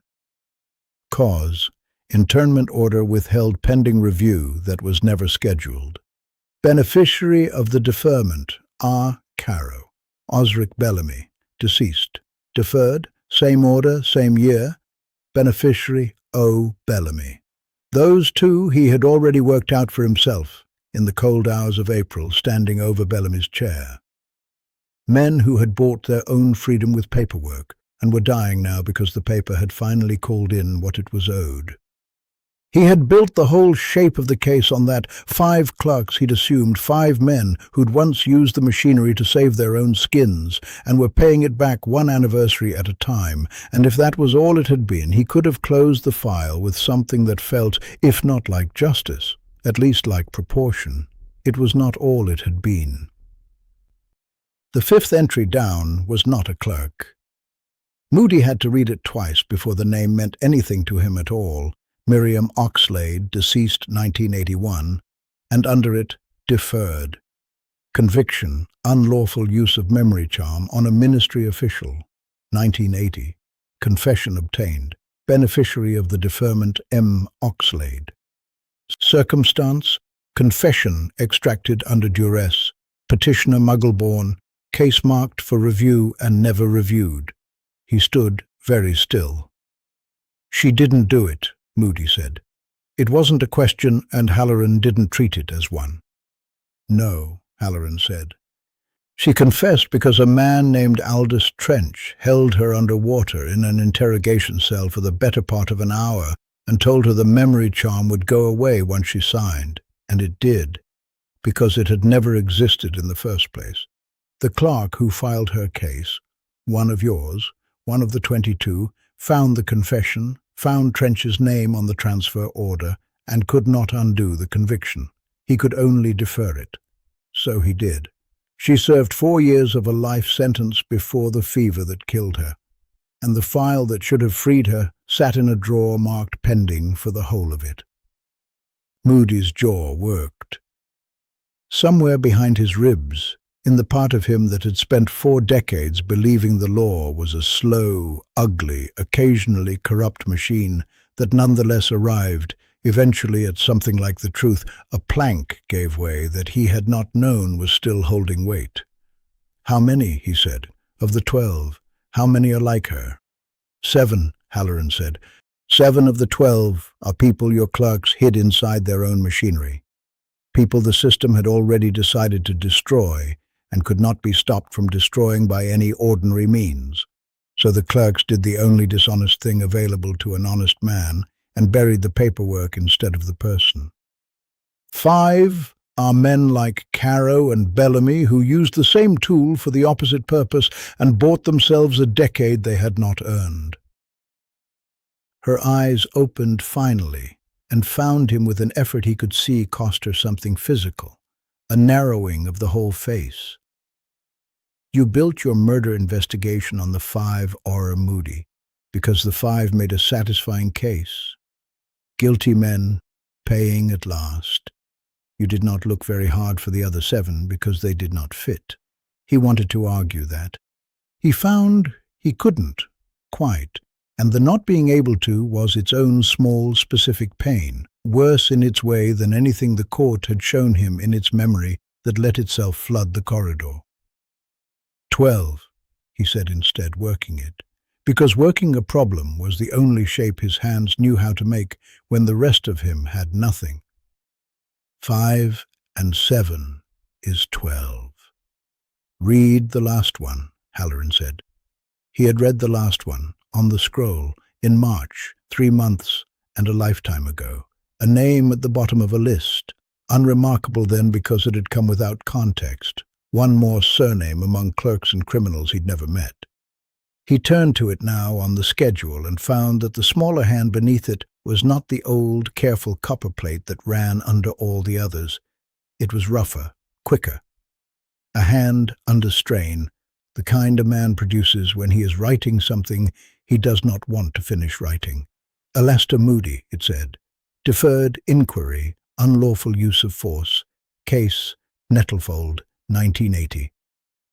Cause, internment order withheld pending review that was never scheduled. Beneficiary of the deferment, A. Caro, Osric Bellamy, deceased, deferred, same order, same year, beneficiary O. Bellamy. Those 2 he had already worked out for himself in the cold hours of April, standing over Bellamy's chair. Men who had bought their own freedom with paperwork, and were dying now because the paper had finally called in what it was owed. He had built the whole shape of the case on that 5 clerks he'd assumed, 5 men who'd once used the machinery to save their own skins, and were paying it back 1 anniversary at a time, and if that was all it had been, he could have closed the file with something that felt, if not like justice, at least like proportion. It was not all it had been. The 5th entry down was not a clerk. Moody had to read it twice before the name meant anything to him at all. Miriam Oxlade, deceased 1981, and under it, deferred. Conviction, unlawful use of memory charm on a ministry official, 1980. Confession obtained. Beneficiary of the deferment, M. Oxlade. Circumstance, confession extracted under duress. Petitioner Muggleborn, case marked for review and never reviewed. He stood very still. "She didn't do it," Moody said. "It wasn't a question, and Halloran didn't treat it as one." "No," Halloran said. "She confessed because a man named Aldous Trench held her under water in an interrogation cell for the better part of an hour and told her the memory charm would go away once she signed, and it did, because it had never existed in the first place. The clerk who filed her case, one of yours, one of the 22, found the confession, found Trench's name on the transfer order, and could not undo the conviction. He could only defer it. So he did. She served 4 years of a life sentence before the fever that killed her, and the file that should have freed her sat in a drawer marked pending for the whole of it. Moody's jaw worked. Somewhere behind his ribs, in the part of him that had spent 4 decades believing the law was a slow, ugly, occasionally corrupt machine that nonetheless arrived, eventually at something like the truth, a plank gave way that he had not known was still holding weight. "How many," he said, "of the 12, how many are like her?" 7, Halloran said. 7 of the 12 are people your clerks hid inside their own machinery. People the system had already decided to destroy and could not be stopped from destroying by any ordinary means. So the clerks did the only dishonest thing available to an honest man and buried the paperwork instead of the person. 5 are men like Caro and Bellamy who used the same tool for the opposite purpose and bought themselves a decade they had not earned. Her eyes opened finally and found him with an effort he could see cost her something physical, a narrowing of the whole face. "You built your murder investigation on the 5 Aura Moody, because the 5 made a satisfying case. Guilty men, paying at last. You did not look very hard for the other 7 because they did not fit." He wanted to argue that. He found he couldn't, quite, and the not being able to was its own small, specific pain, worse in its way than anything the court had shown him in its memory that let itself flood the corridor. 12, he said instead, working it, because working a problem was the only shape his hands knew how to make when the rest of him had nothing. 5 and 7 is 12. "Read the last one," Halloran said. He had read the last one, on the scroll, in March, 3 months and a lifetime ago, a name at the bottom of a list, unremarkable then because it had come without context, one more surname among clerks and criminals he'd never met. He turned to it now on the schedule and found that the smaller hand beneath it was not the old, careful copperplate that ran under all the others. It was rougher, quicker. A hand under strain, the kind a man produces when he is writing something he does not want to finish writing. "Alastor Moody," it said. "Deferred inquiry, unlawful use of force. Case, Nettlefold, 1980.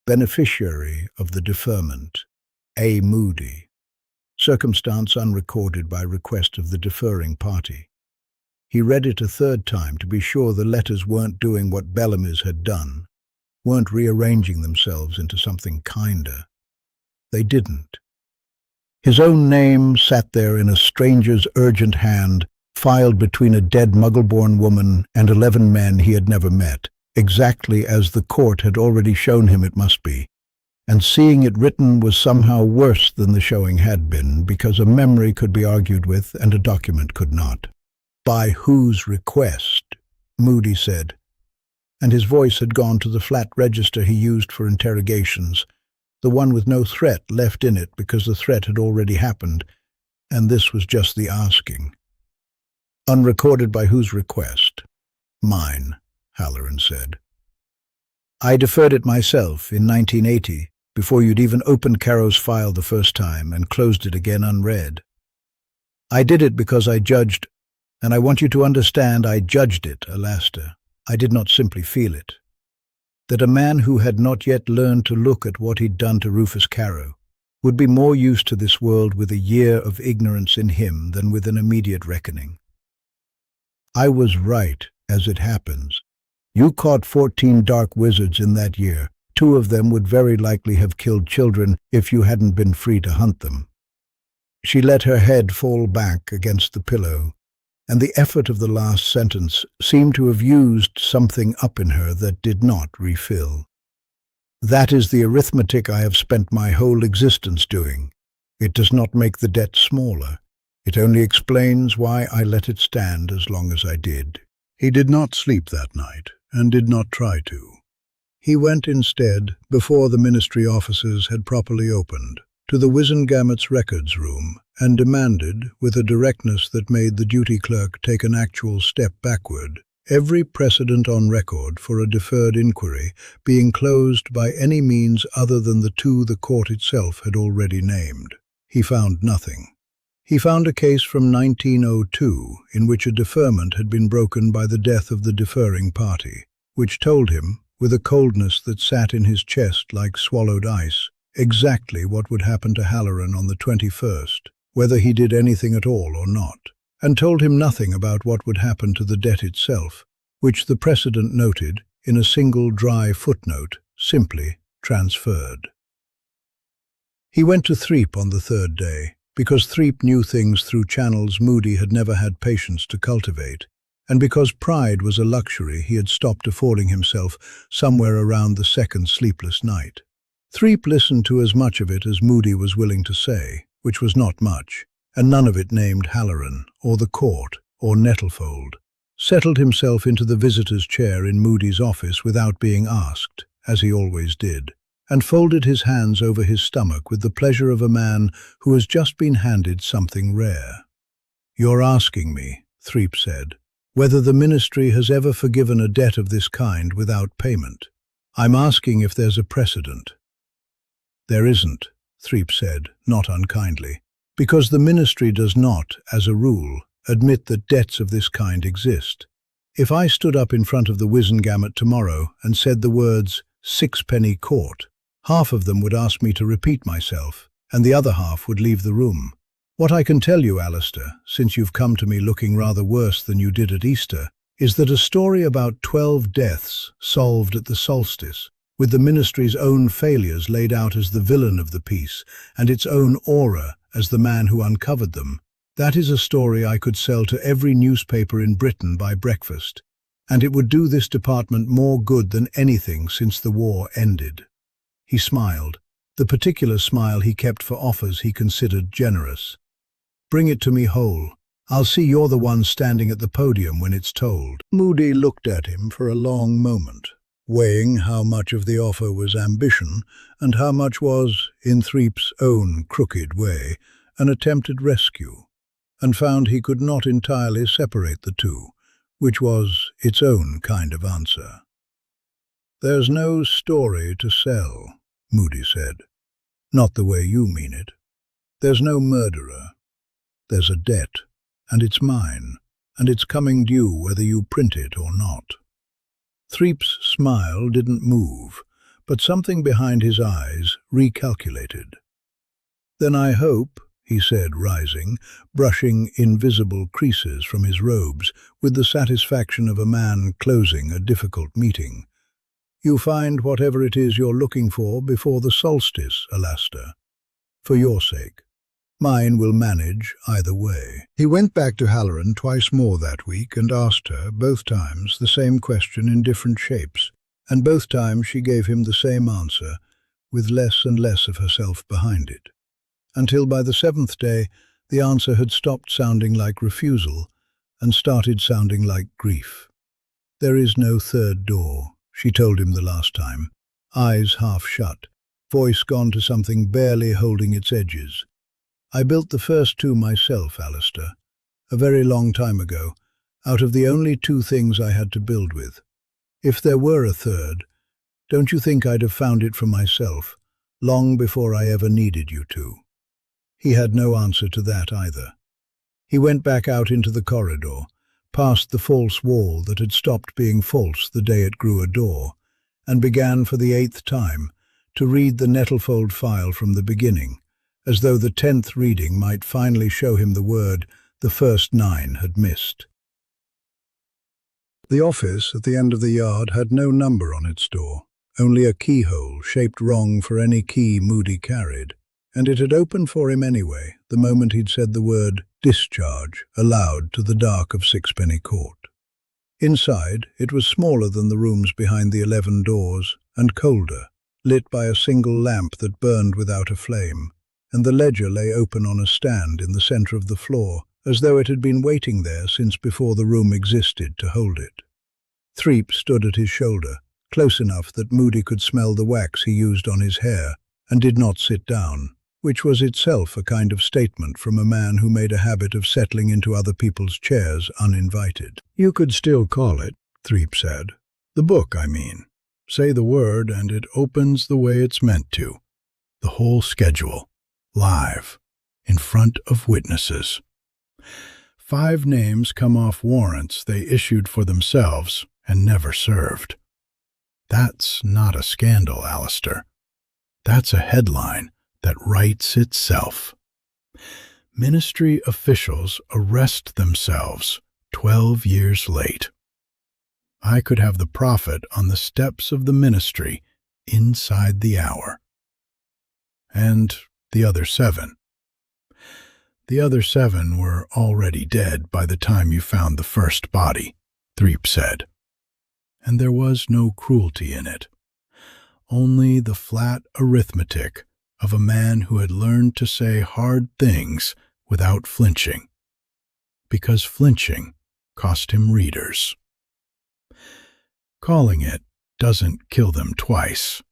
Beneficiary of the deferment, A. Moody. Circumstance unrecorded by request of the deferring party." He read it a 3rd time to be sure the letters weren't doing what Bellamy's had done, weren't rearranging themselves into something kinder. They didn't. His own name sat there in a stranger's urgent hand, filed between a dead Muggle-born woman and 11 men he had never met, exactly as the court had already shown him it must be. And seeing it written was somehow worse than the showing had been, because a memory could be argued with and a document could not. "By whose request?" Moody said, and his voice had gone to the flat register he used for interrogations, the one with no threat left in it because the threat had already happened, and this was just the asking. "Unrecorded by whose request?" "Mine," Halloran said. "I deferred it myself in 1980, before you'd even opened Caro's file the first time and closed it again unread. I did it because I judged, and I want you to understand I judged it, Alastor. I did not simply feel it. That a man who had not yet learned to look at what he'd done to Rufus Caro would be more used to this world with a year of ignorance in him than with an immediate reckoning. I was right, as it happens. You caught 14 dark wizards in that year. 2 of them would very likely have killed children if you hadn't been free to hunt them." She let her head fall back against the pillow, and the effort of the last sentence seemed to have used something up in her that did not refill. "That is the arithmetic I have spent my whole existence doing. It does not make the debt smaller. It only explains why I let it stand as long as I did." He did not sleep that night, and did not try to. He went instead before the ministry offices had properly opened. to the Wizengamet's records room and demanded, with a directness that made the duty clerk take an actual step backward, every precedent on record for a deferred inquiry being closed by any means other than the two the court itself had already named. He found nothing. He found a case from 1902 in which a deferment had been broken by the death of the deferring party, which told him, with a coldness that sat in his chest like swallowed ice, exactly what would happen to Halloran on the 21st, whether he did anything at all or not, and told him nothing about what would happen to the debt itself, which the precedent noted in a single dry footnote, simply transferred. He went to Threep on the third day, because Threep knew things through channels Moody had never had patience to cultivate, and because pride was a luxury he had stopped affording himself somewhere around the second sleepless night. Threep listened to as much of it as Moody was willing to say, which was not much, and none of it named Halloran, or the court, or Nettlefold, settled himself into the visitor's chair in Moody's office without being asked, as he always did, and folded his hands over his stomach with the pleasure of a man who has just been handed something rare. "You're asking me," Threep said, "whether the ministry has ever forgiven a debt of this kind without payment. I'm asking if there's a precedent." "There isn't," Threep said, not unkindly, "because the ministry does not, as a rule, admit that debts of this kind exist. If I stood up in front of the Wizengamet tomorrow and said the words Sixpenny Court, half of them would ask me to repeat myself, and the other half would leave the room. What I can tell you, Alastor, since you've come to me looking rather worse than you did at Easter, is that a story about 12 deaths solved at the solstice, with the ministry's own failures laid out as the villain of the piece, and its own aura as the man who uncovered them, that is a story I could sell to every newspaper in Britain by breakfast, and it would do this department more good than anything since the war ended." He smiled, the particular smile he kept for offers he considered generous. "Bring it to me whole. I'll see you're the one standing at the podium when it's told." Moody looked at him for a long moment, weighing how much of the offer was ambition and how much was, in Threep's own crooked way, an attempted rescue, and found he could not entirely separate the two, which was its own kind of answer. "There's no story to sell," Moody said. "Not the way you mean it. There's no murderer. There's a debt, and it's mine, and it's coming due whether you print it or not." Threep's smile didn't move, but something behind his eyes recalculated. "Then I hope," he said, rising, brushing invisible creases from his robes with the satisfaction of a man closing a difficult meeting, "you find whatever it is you're looking for before the solstice, Alastor. For your sake. Mine will manage either way." He went back to Halloran twice more that week and asked her, both times, the same question in different shapes, and both times she gave him the same answer, with less and less of herself behind it, until by the seventh day the answer had stopped sounding like refusal and started sounding like grief. "There is no third door," she told him the last time, eyes half shut, voice gone to something barely holding its edges. "I built the first two myself, Alastor, a very long time ago, out of the only two things I had to build with. If there were a third, don't you think I'd have found it for myself, long before I ever needed you to?" He had no answer to that either. He went back out into the corridor, past the false wall that had stopped being false the day it grew a door, and began for the 8th time to read the Nettlefold file from the beginning, as though the 10th reading might finally show him the word the first 9 had missed. The office at the end of the yard had no number on its door, only a keyhole shaped wrong for any key Moody carried, and it had opened for him anyway, the moment he'd said the word discharge aloud to the dark of Sixpenny Court. Inside, it was smaller than the rooms behind the 11 doors, and colder, lit by a single lamp that burned without a flame, and the ledger lay open on a stand in the center of the floor, as though it had been waiting there since before the room existed to hold it. Threep stood at his shoulder, close enough that Moody could smell the wax he used on his hair, and did not sit down, which was itself a kind of statement from a man who made a habit of settling into other people's chairs uninvited. "You could still call it," Threep said. "The book, I mean. Say the word and it opens the way it's meant to. The whole schedule. Live. In front of witnesses. 5 names come off warrants they issued for themselves and never served. That's not a scandal, Alastor. That's a headline that writes itself. Ministry officials arrest themselves 12 years late. I could have the prophet on the steps of the ministry inside the hour. And the other 7. The other 7 were already dead by the time you found the first body, Threep said. And there was no cruelty in it. Only the flat arithmetic of a man who had learned to say hard things without flinching, because flinching cost him readers. Calling it doesn't kill them twice.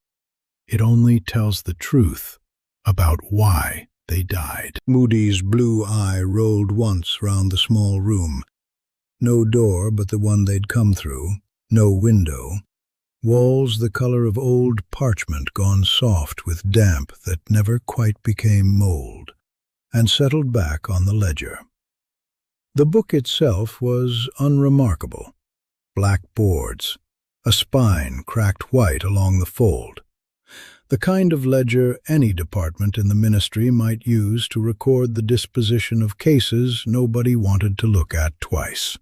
It only tells the truth about why they died. Moody's blue eye rolled once round the small room. No door but the one they'd come through, no window. Walls the color of old parchment gone soft with damp that never quite became mold, and settled back on the ledger. The book itself was unremarkable. Black boards, a spine cracked white along the fold. The kind of ledger any department in the ministry might use to record the disposition of cases nobody wanted to look at twice.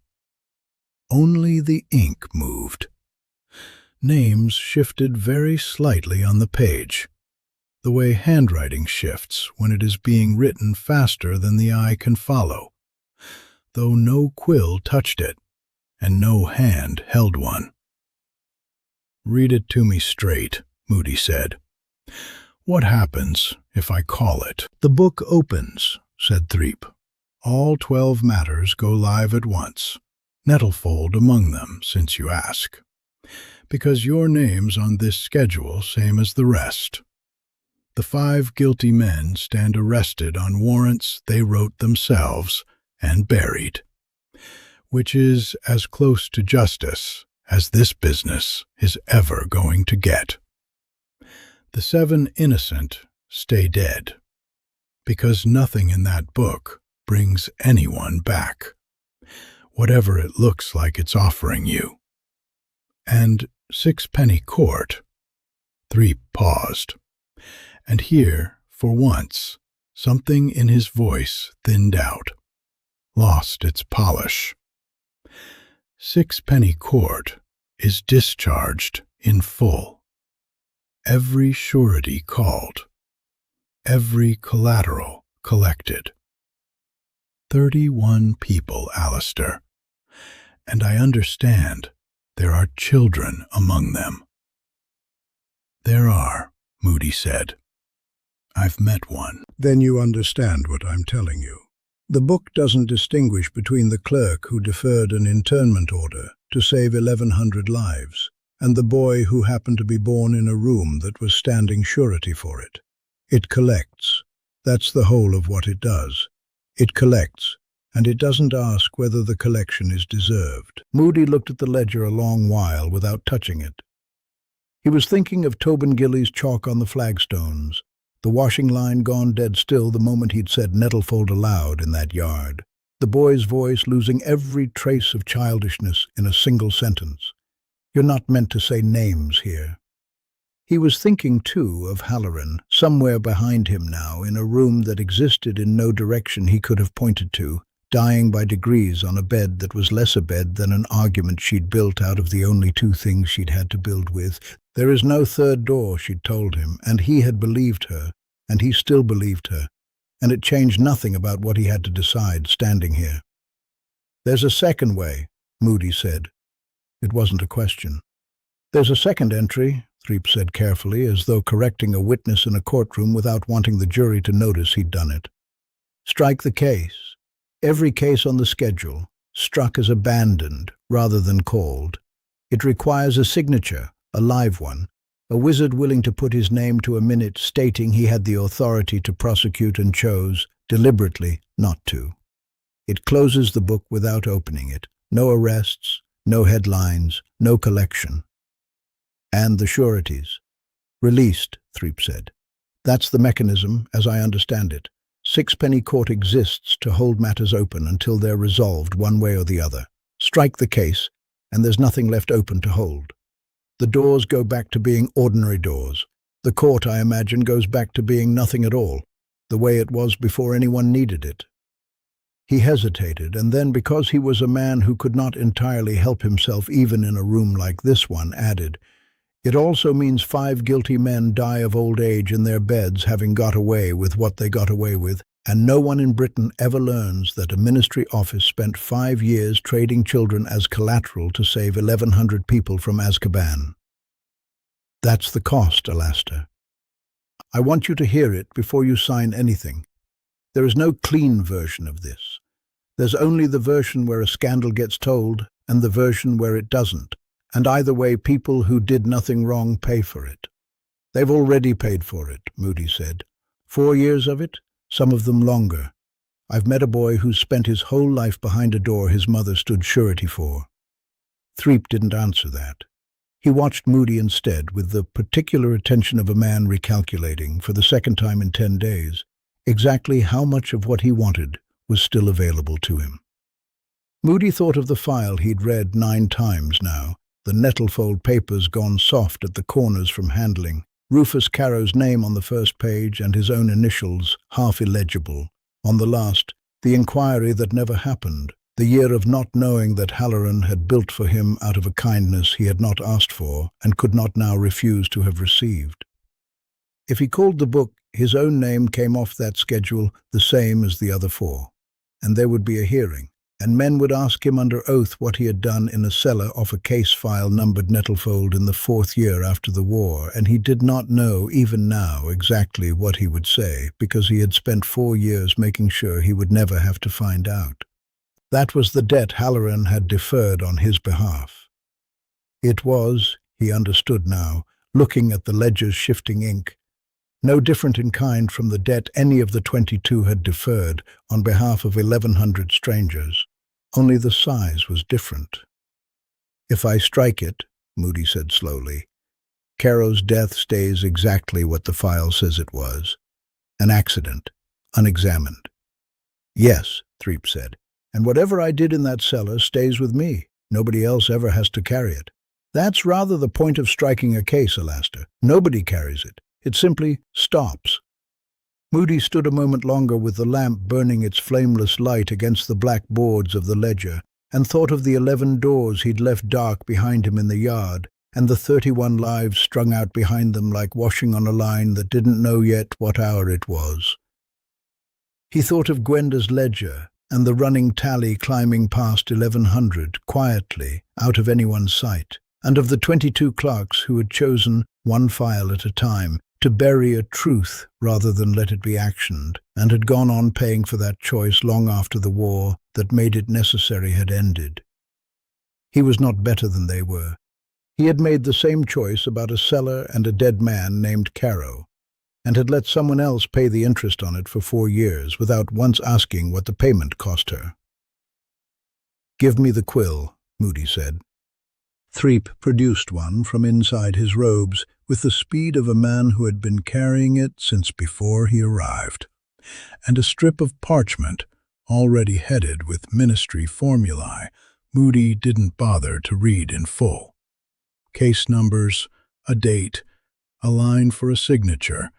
Only the ink moved. Names shifted very slightly on the page, the way handwriting shifts when it is being written faster than the eye can follow, though no quill touched it, and no hand held one. "Read it to me straight," Moody said. "What happens if I call it?" "The book opens," said Threep. "All 12 matters go live at once, Nettlefold among them, since you ask. Because your name's on this schedule, same as the rest. The 5 guilty men stand arrested on warrants they wrote themselves and buried, which is as close to justice as this business is ever going to get. The 7 innocent stay dead, because nothing in that book brings anyone back, whatever it looks like it's offering you. And Sixpenny Court." Threep paused, and here, for once, something in his voice thinned out, lost its polish. Sixpenny Court is discharged in full. Every surety called, every collateral collected. 31 people, Alastor, and I understand there are children among them. "There are," Moody said. "I've met one." "Then you understand what I'm telling you. The book doesn't distinguish between the clerk who deferred an internment order to save 1,100 lives and the boy who happened to be born in a room that was standing surety for it. It collects. That's the whole of what it does. It collects, and it doesn't ask whether the collection is deserved." Moody looked at the ledger a long while without touching it. He was thinking of Tobin Gilly's chalk on the flagstones, the washing line gone dead still the moment he'd said Nettlefold aloud in that yard, the boy's voice losing every trace of childishness in a single sentence. "You're not meant to say names here." He was thinking, too, of Halloran, somewhere behind him now, in a room that existed in no direction he could have pointed to, dying by degrees on a bed that was less a bed than an argument she'd built out of the only 2 things she'd had to build with. There is no third door, she'd told him, and he had believed her, and he still believed her, and it changed nothing about what he had to decide standing here. "There's a second way," Moody said. It wasn't a question. "There's a second entry," Threep said carefully, as though correcting a witness in a courtroom without wanting the jury to notice he'd done it. "Strike the case. Every case on the schedule, struck as abandoned rather than called. It requires a signature, a live one, A wizard willing to put his name to a minute stating he had the authority to prosecute and chose, deliberately, not to. It closes the book without opening it. No arrests, no headlines, no collection. And the sureties. Released, Threep said. That's the mechanism, as I understand it. Sixpenny Court exists to hold matters open until they're resolved one way or the other. Strike the case, and there's nothing left open to hold. The doors go back to being ordinary doors. The court, I imagine, goes back to being nothing at all, the way it was before anyone needed it. He hesitated, and then, because he was a man who could not entirely help himself even in a room like this one, added, "It also means 5 guilty men die of old age in their beds having got away with what they got away with, and no one in Britain ever learns that a ministry office spent 5 years trading children as collateral to save 1,100 people from Azkaban. That's the cost, Alastor. I want you to hear it before you sign anything. There is no clean version of this. There's only the version where a scandal gets told and the version where it doesn't. And either way, people who did nothing wrong pay for it." "They've already paid for it," Moody said. 4 years of it, some of them longer. I've met a boy who's spent his whole life behind a door his mother stood surety for." Threep didn't answer that. He watched Moody instead, with the particular attention of a man recalculating, for the second time in 10 days, exactly how much of what he wanted was still available to him. Moody thought of the file he'd read 9 times now, the nettlefold papers gone soft at the corners from handling, Rufus Carrow's name on the first page and his own initials, half illegible. On the last, the inquiry that never happened, the year of not knowing that Halloran had built for him out of a kindness he had not asked for and could not now refuse to have received. If he called the book, his own name came off that schedule the same as the other 4, and there would be a hearing. And men would ask him under oath what he had done in a cellar off a case file numbered Nettlefold in the 4th year after the war, and he did not know, even now, exactly what he would say, because he had spent 4 years making sure he would never have to find out. That was the debt Halloran had deferred on his behalf. It was, he understood now, looking at the ledger's shifting ink, no different in kind from the debt any of the 22 had deferred on behalf of 1,100 strangers. Only the size was different. "If I strike it," Moody said slowly, "Carrow's death stays exactly what the file says it was. An accident, unexamined." "Yes," Threep said, "and whatever I did in that cellar stays with me. Nobody else ever has to carry it. That's rather the point of striking a case, Alastor. Nobody carries it. It simply stops." Moody stood a moment longer with the lamp burning its flameless light against the black boards of the ledger, and thought of the 11 doors he'd left dark behind him in the yard, and the 31 lives strung out behind them like washing on a line that didn't know yet what hour it was. He thought of Gwenda's ledger, and the running tally climbing past 1,100, quietly, out of anyone's sight, and of the 22 clerks who had chosen, one file at a time, to bury a truth rather than let it be actioned, and had gone on paying for that choice long after the war that made it necessary had ended. He was not better than they were. He had made the same choice about a cellar and a dead man named Carrow, and had let someone else pay the interest on it for 4 years without once asking what the payment cost her. "Give me the quill," Moody said. Threep produced one from inside his robes with the speed of a man who had been carrying it since before he arrived, and a strip of parchment already headed with ministry formulae Moody didn't bother to read in full. Case numbers, a date, a line for a signature,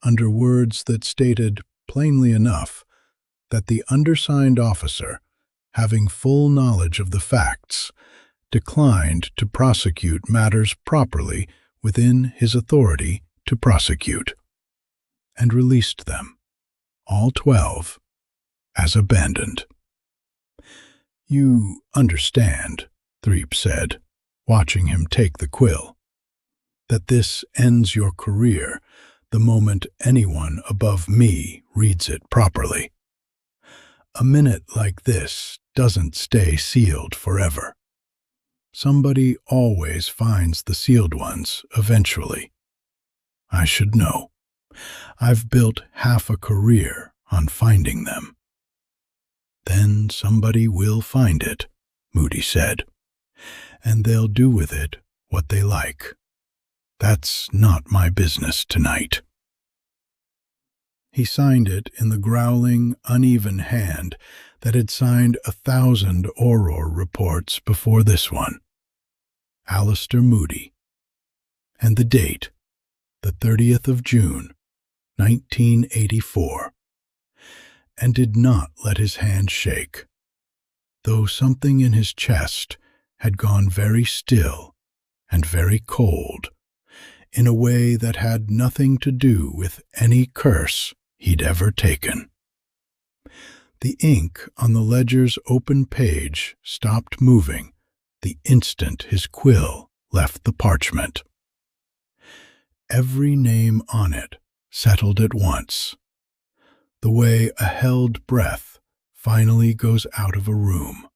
under words that stated, plainly enough, that the undersigned officer, having full knowledge of the facts, declined to prosecute matters properly within his authority to prosecute, and released them, all 12, as abandoned. "You understand," Threep said, watching him take the quill, "that this ends your career the moment anyone above me reads it properly. A minute like this doesn't stay sealed forever. Somebody always finds the sealed ones eventually. I should know. I've built half a career on finding them." "Then somebody will find it," Moody said, "and they'll do with it what they like. That's not my business tonight." He signed it in the growling, uneven hand that had signed 1,000 Auror reports before this one. Alastor Moody. And the date, the 30th of June, 1984. And did not let his hand shake, though something in his chest had gone very still and very cold, in a way that had nothing to do with any curse he'd ever taken. The ink on the ledger's open page stopped moving the instant his quill left the parchment. Every name on it settled at once, the way a held breath finally goes out of a room.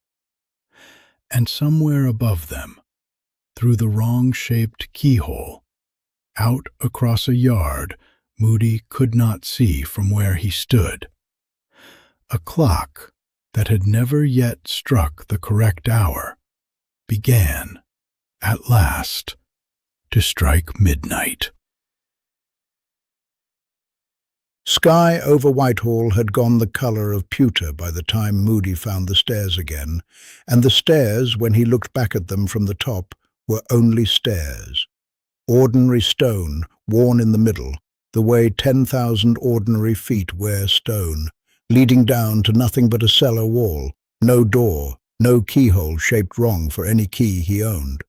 And somewhere above them, through the wrong-shaped keyhole, out across a yard Moody could not see from where he stood, a clock that had never yet struck the correct hour began, at last, to strike midnight. Sky over Whitehall had gone the colour of pewter by the time Moody found the stairs again, and the stairs, when he looked back at them from the top, were only stairs. Ordinary stone, worn in the middle, the way 10,000 ordinary feet wear stone, leading down to nothing but a cellar wall, no door, no keyhole shaped wrong for any key he owned.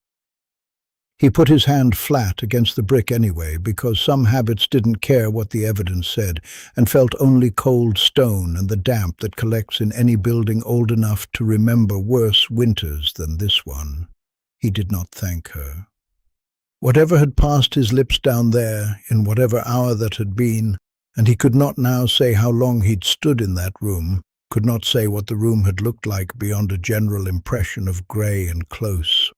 He put his hand flat against the brick anyway, because some habits didn't care what the evidence said, and felt only cold stone and the damp that collects in any building old enough to remember worse winters than this one. He did not thank her. Whatever had passed his lips down there, in whatever hour that had been, and he could not now say how long he'd stood in that room, could not say what the room had looked like beyond a general impression of grey and close.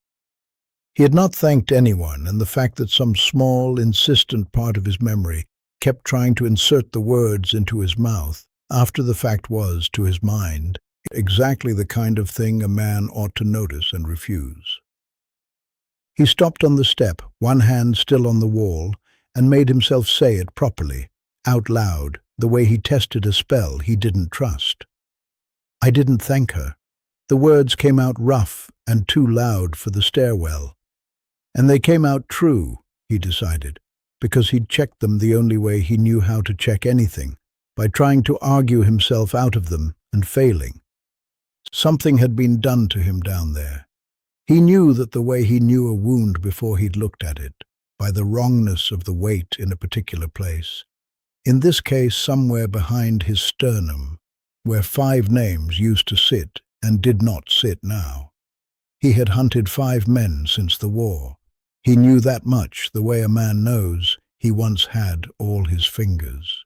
He had not thanked anyone, and the fact that some small, insistent part of his memory kept trying to insert the words into his mouth, after the fact was, to his mind, exactly the kind of thing a man ought to notice and refuse. He stopped on the step, one hand still on the wall, and made himself say it properly, out loud, the way he tested a spell he didn't trust. "I didn't thank her." The words came out rough and too loud for the stairwell. And they came out true, he decided, because he'd checked them the only way he knew how to check anything, by trying to argue himself out of them and failing. Something had been done to him down there. He knew that the way he knew a wound before he'd looked at it, by the wrongness of the weight in a particular place. In this case, somewhere behind his sternum, where 5 names used to sit and did not sit now. He had hunted 5 men since the war. He knew that much, the way a man knows he once had all his fingers.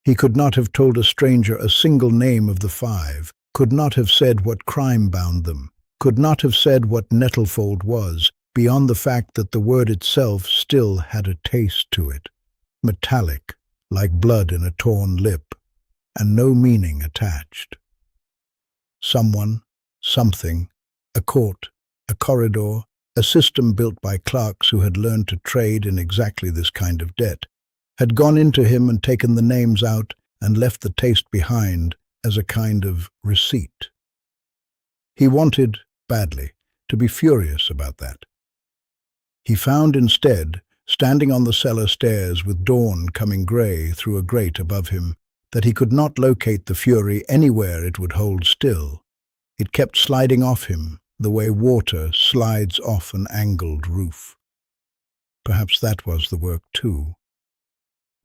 He could not have told a stranger a single name of the 5, could not have said what crime bound them, could not have said what nettlefold was, beyond the fact that the word itself still had a taste to it, metallic, like blood in a torn lip, and no meaning attached. Someone, something, a court, a corridor, a system built by clerks who had learned to trade in exactly this kind of debt, had gone into him and taken the names out and left the taste behind as a kind of receipt. He wanted, badly, to be furious about that. He found instead, standing on the cellar stairs with dawn coming grey through a grate above him, that he could not locate the fury anywhere it would hold still. It kept sliding off him, the way water slides off an angled roof. Perhaps that was the work too.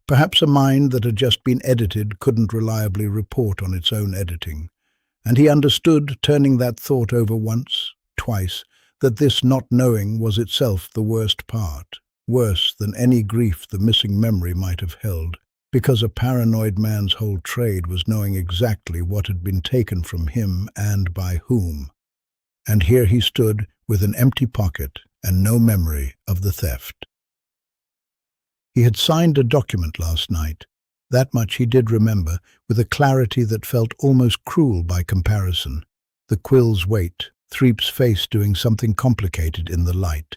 Perhaps a mind that had just been edited couldn't reliably report on its own editing, and he understood, turning that thought over once, twice, that this not knowing was itself the worst part, worse than any grief the missing memory might have held, because a paranoid man's whole trade was knowing exactly what had been taken from him and by whom. And here he stood with an empty pocket and no memory of the theft. He had signed a document last night. That much he did remember, with a clarity that felt almost cruel by comparison. The quill's weight, Threep's face doing something complicated in the light.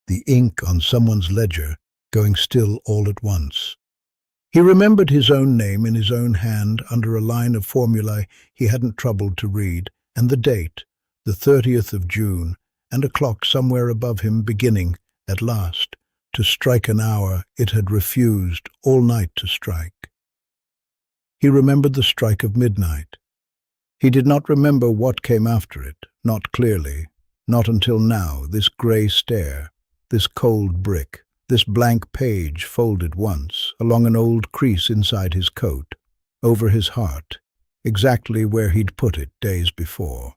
The ink on someone's ledger going still all at once. He remembered his own name in his own hand under a line of formulae he hadn't troubled to read, and the date, the 30th of June, and a clock somewhere above him beginning, at last, to strike an hour it had refused all night to strike. He remembered the strike of midnight. He did not remember what came after it, not clearly, not until now, this grey stare, this cold brick, this blank page folded once, along an old crease inside his coat, over his heart, exactly where he'd put it days before.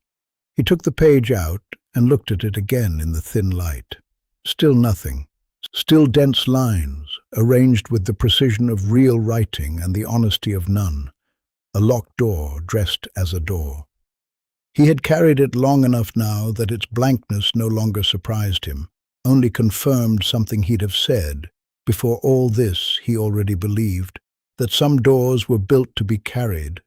He took the page out and looked at it again in the thin light. Still nothing. Still dense lines, arranged with the precision of real writing and the honesty of none. A locked door dressed as a door. He had carried it long enough now that its blankness no longer surprised him, only confirmed something he'd have said. Before all this, he already believed that some doors were built to be carried,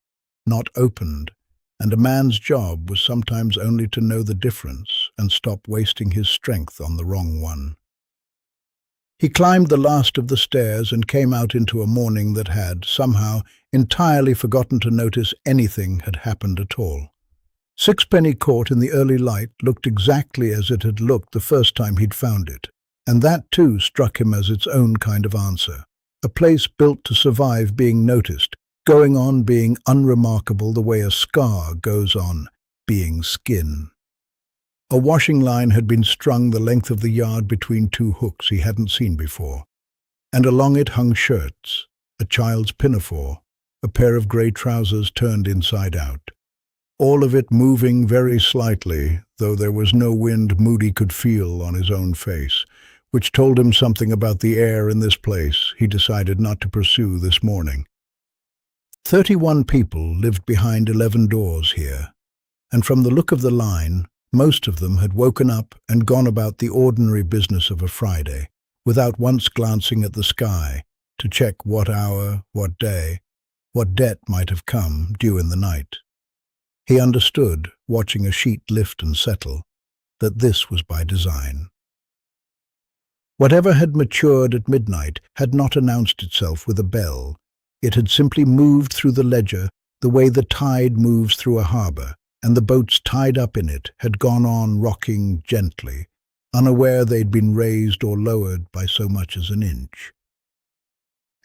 not opened, and a man's job was sometimes only to know the difference and stop wasting his strength on the wrong one. He climbed the last of the stairs and came out into a morning that had, somehow, entirely forgotten to notice anything had happened at all. Sixpenny Court in the early light looked exactly as it had looked the first time he'd found it, and that too struck him as its own kind of answer. A place built to survive being noticed, going on being unremarkable the way a scar goes on being skin. A washing line had been strung the length of the yard between two hooks he hadn't seen before, and along it hung shirts, a child's pinafore, a pair of grey trousers turned inside out. All of it moving very slightly, though there was no wind Moody could feel on his own face, which told him something about the air in this place he decided not to pursue this morning. 31 people lived behind 11 doors here, and from the look of the line, most of them had woken up and gone about the ordinary business of a Friday, without once glancing at the sky to check what hour, what day, what debt might have come due in the night. He understood, watching a sheet lift and settle, that this was by design. Whatever had matured at midnight had not announced itself with a bell. It had simply moved through the ledger the way the tide moves through a harbour, and the boats tied up in it had gone on rocking gently, unaware they'd been raised or lowered by so much as an inch.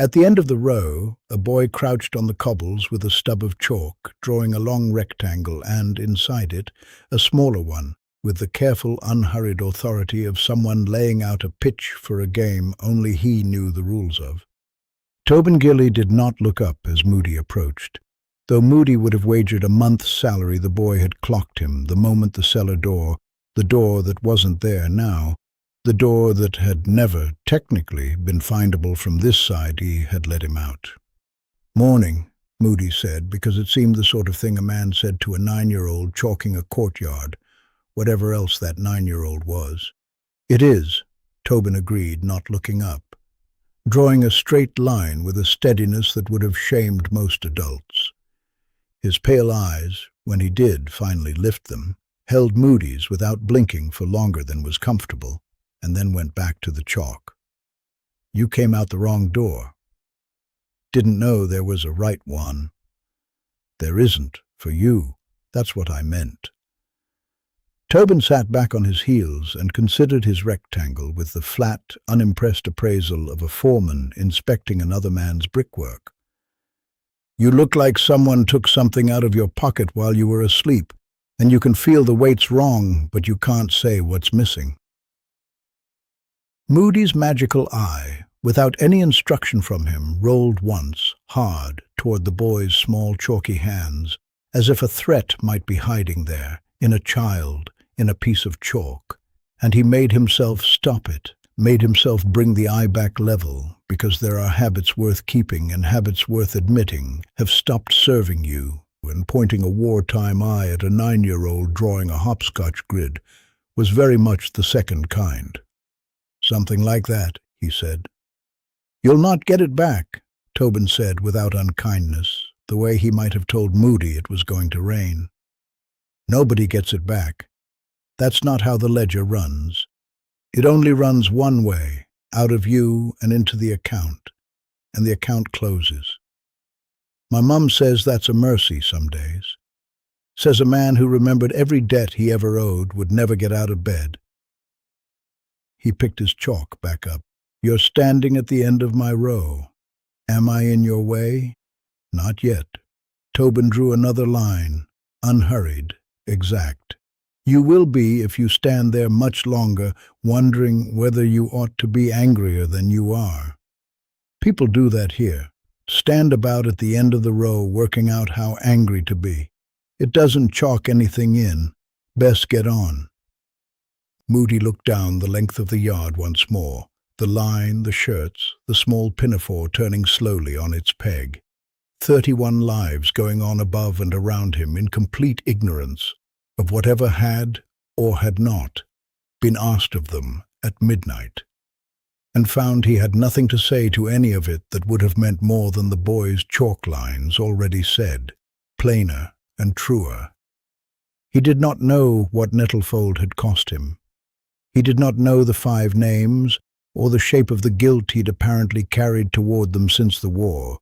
At the end of the row, a boy crouched on the cobbles with a stub of chalk, drawing a long rectangle and, inside it, a smaller one, with the careful, unhurried authority of someone laying out a pitch for a game only he knew the rules of. Tobin Gilly did not look up as Moody approached. Though Moody would have wagered a month's salary the boy had clocked him the moment the cellar door, the door that wasn't there now, the door that had never, technically, been findable from this side, he had let him out. "Morning," Moody said, because it seemed the sort of thing a man said to a 9-year-old chalking a courtyard, whatever else that 9-year-old was. "It is," Tobin agreed, not looking up, drawing a straight line with a steadiness that would have shamed most adults. His pale eyes, when he did finally lift them, held Moody's without blinking for longer than was comfortable, and then went back to the chalk. "You came out the wrong door." "Didn't know there was a right one." "There isn't, for you. That's what I meant." Tobin sat back on his heels and considered his rectangle with the flat, unimpressed appraisal of a foreman inspecting another man's brickwork. "You look like someone took something out of your pocket while you were asleep, and you can feel the weight's wrong, but you can't say what's missing." Moody's magical eye, without any instruction from him, rolled once, hard, toward the boy's small chalky hands, as if a threat might be hiding there, in a child, in a piece of chalk, and he made himself stop it, made himself bring the eye back level, because there are habits worth keeping and habits worth admitting have stopped serving you, and pointing a wartime eye at a 9-year-old drawing a hopscotch grid was very much the second kind. "Something like that," he said. "You'll not get it back," Tobin said without unkindness, the way he might have told Moody it was going to rain. "Nobody gets it back. That's not how the ledger runs. It only runs one way, out of you and into the account, and the account closes. My mum says that's a mercy some days. Says a man who remembered every debt he ever owed would never get out of bed." He picked his chalk back up. "You're standing at the end of my row. Am I in your way?" "Not yet." Tobin drew another line, unhurried, exact. "You will be if you stand there much longer, wondering whether you ought to be angrier than you are. People do that here. Stand about at the end of the row working out how angry to be. It doesn't chalk anything in. Best get on." Moody looked down the length of the yard once more, the line, the shirts, the small pinafore turning slowly on its peg. 31 lives going on above and around him in complete ignorance of whatever had, or had not, been asked of them at midnight, and found he had nothing to say to any of it that would have meant more than the boy's chalk lines already said, plainer and truer. He did not know what Nettlefold had cost him. He did not know the 5 names, or the shape of the guilt he'd apparently carried toward them since the war,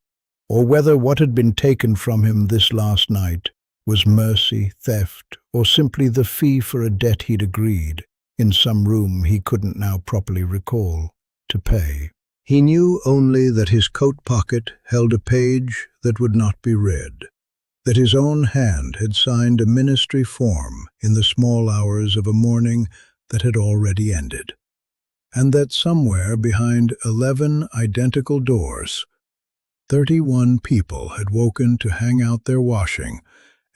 or whether what had been taken from him this last night was mercy, theft, or simply the fee for a debt he'd agreed, in some room he couldn't now properly recall, to pay. He knew only that his coat pocket held a page that would not be read, that his own hand had signed a ministry form in the small hours of a morning that had already ended, and that somewhere behind 11 identical doors, 31 people had woken to hang out their washing,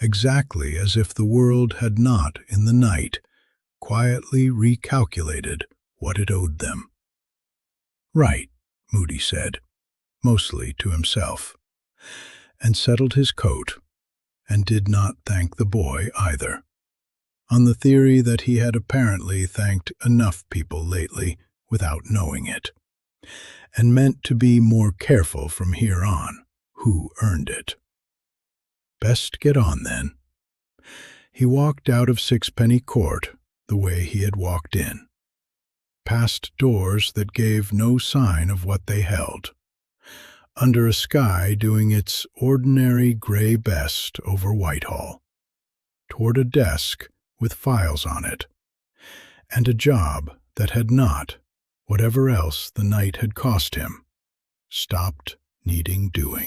exactly as if the world had not, in the night, quietly recalculated what it owed them. "Right," Moody said, mostly to himself, and settled his coat, and did not thank the boy either, on the theory that he had apparently thanked enough people lately without knowing it, and meant to be more careful from here on who earned it. Best get on, then. He walked out of Sixpenny Court the way he had walked in, past doors that gave no sign of what they held, under a sky doing its ordinary gray best over Whitehall, toward a desk with files on it, and a job that had not, whatever else the night had cost him, stopped needing doing.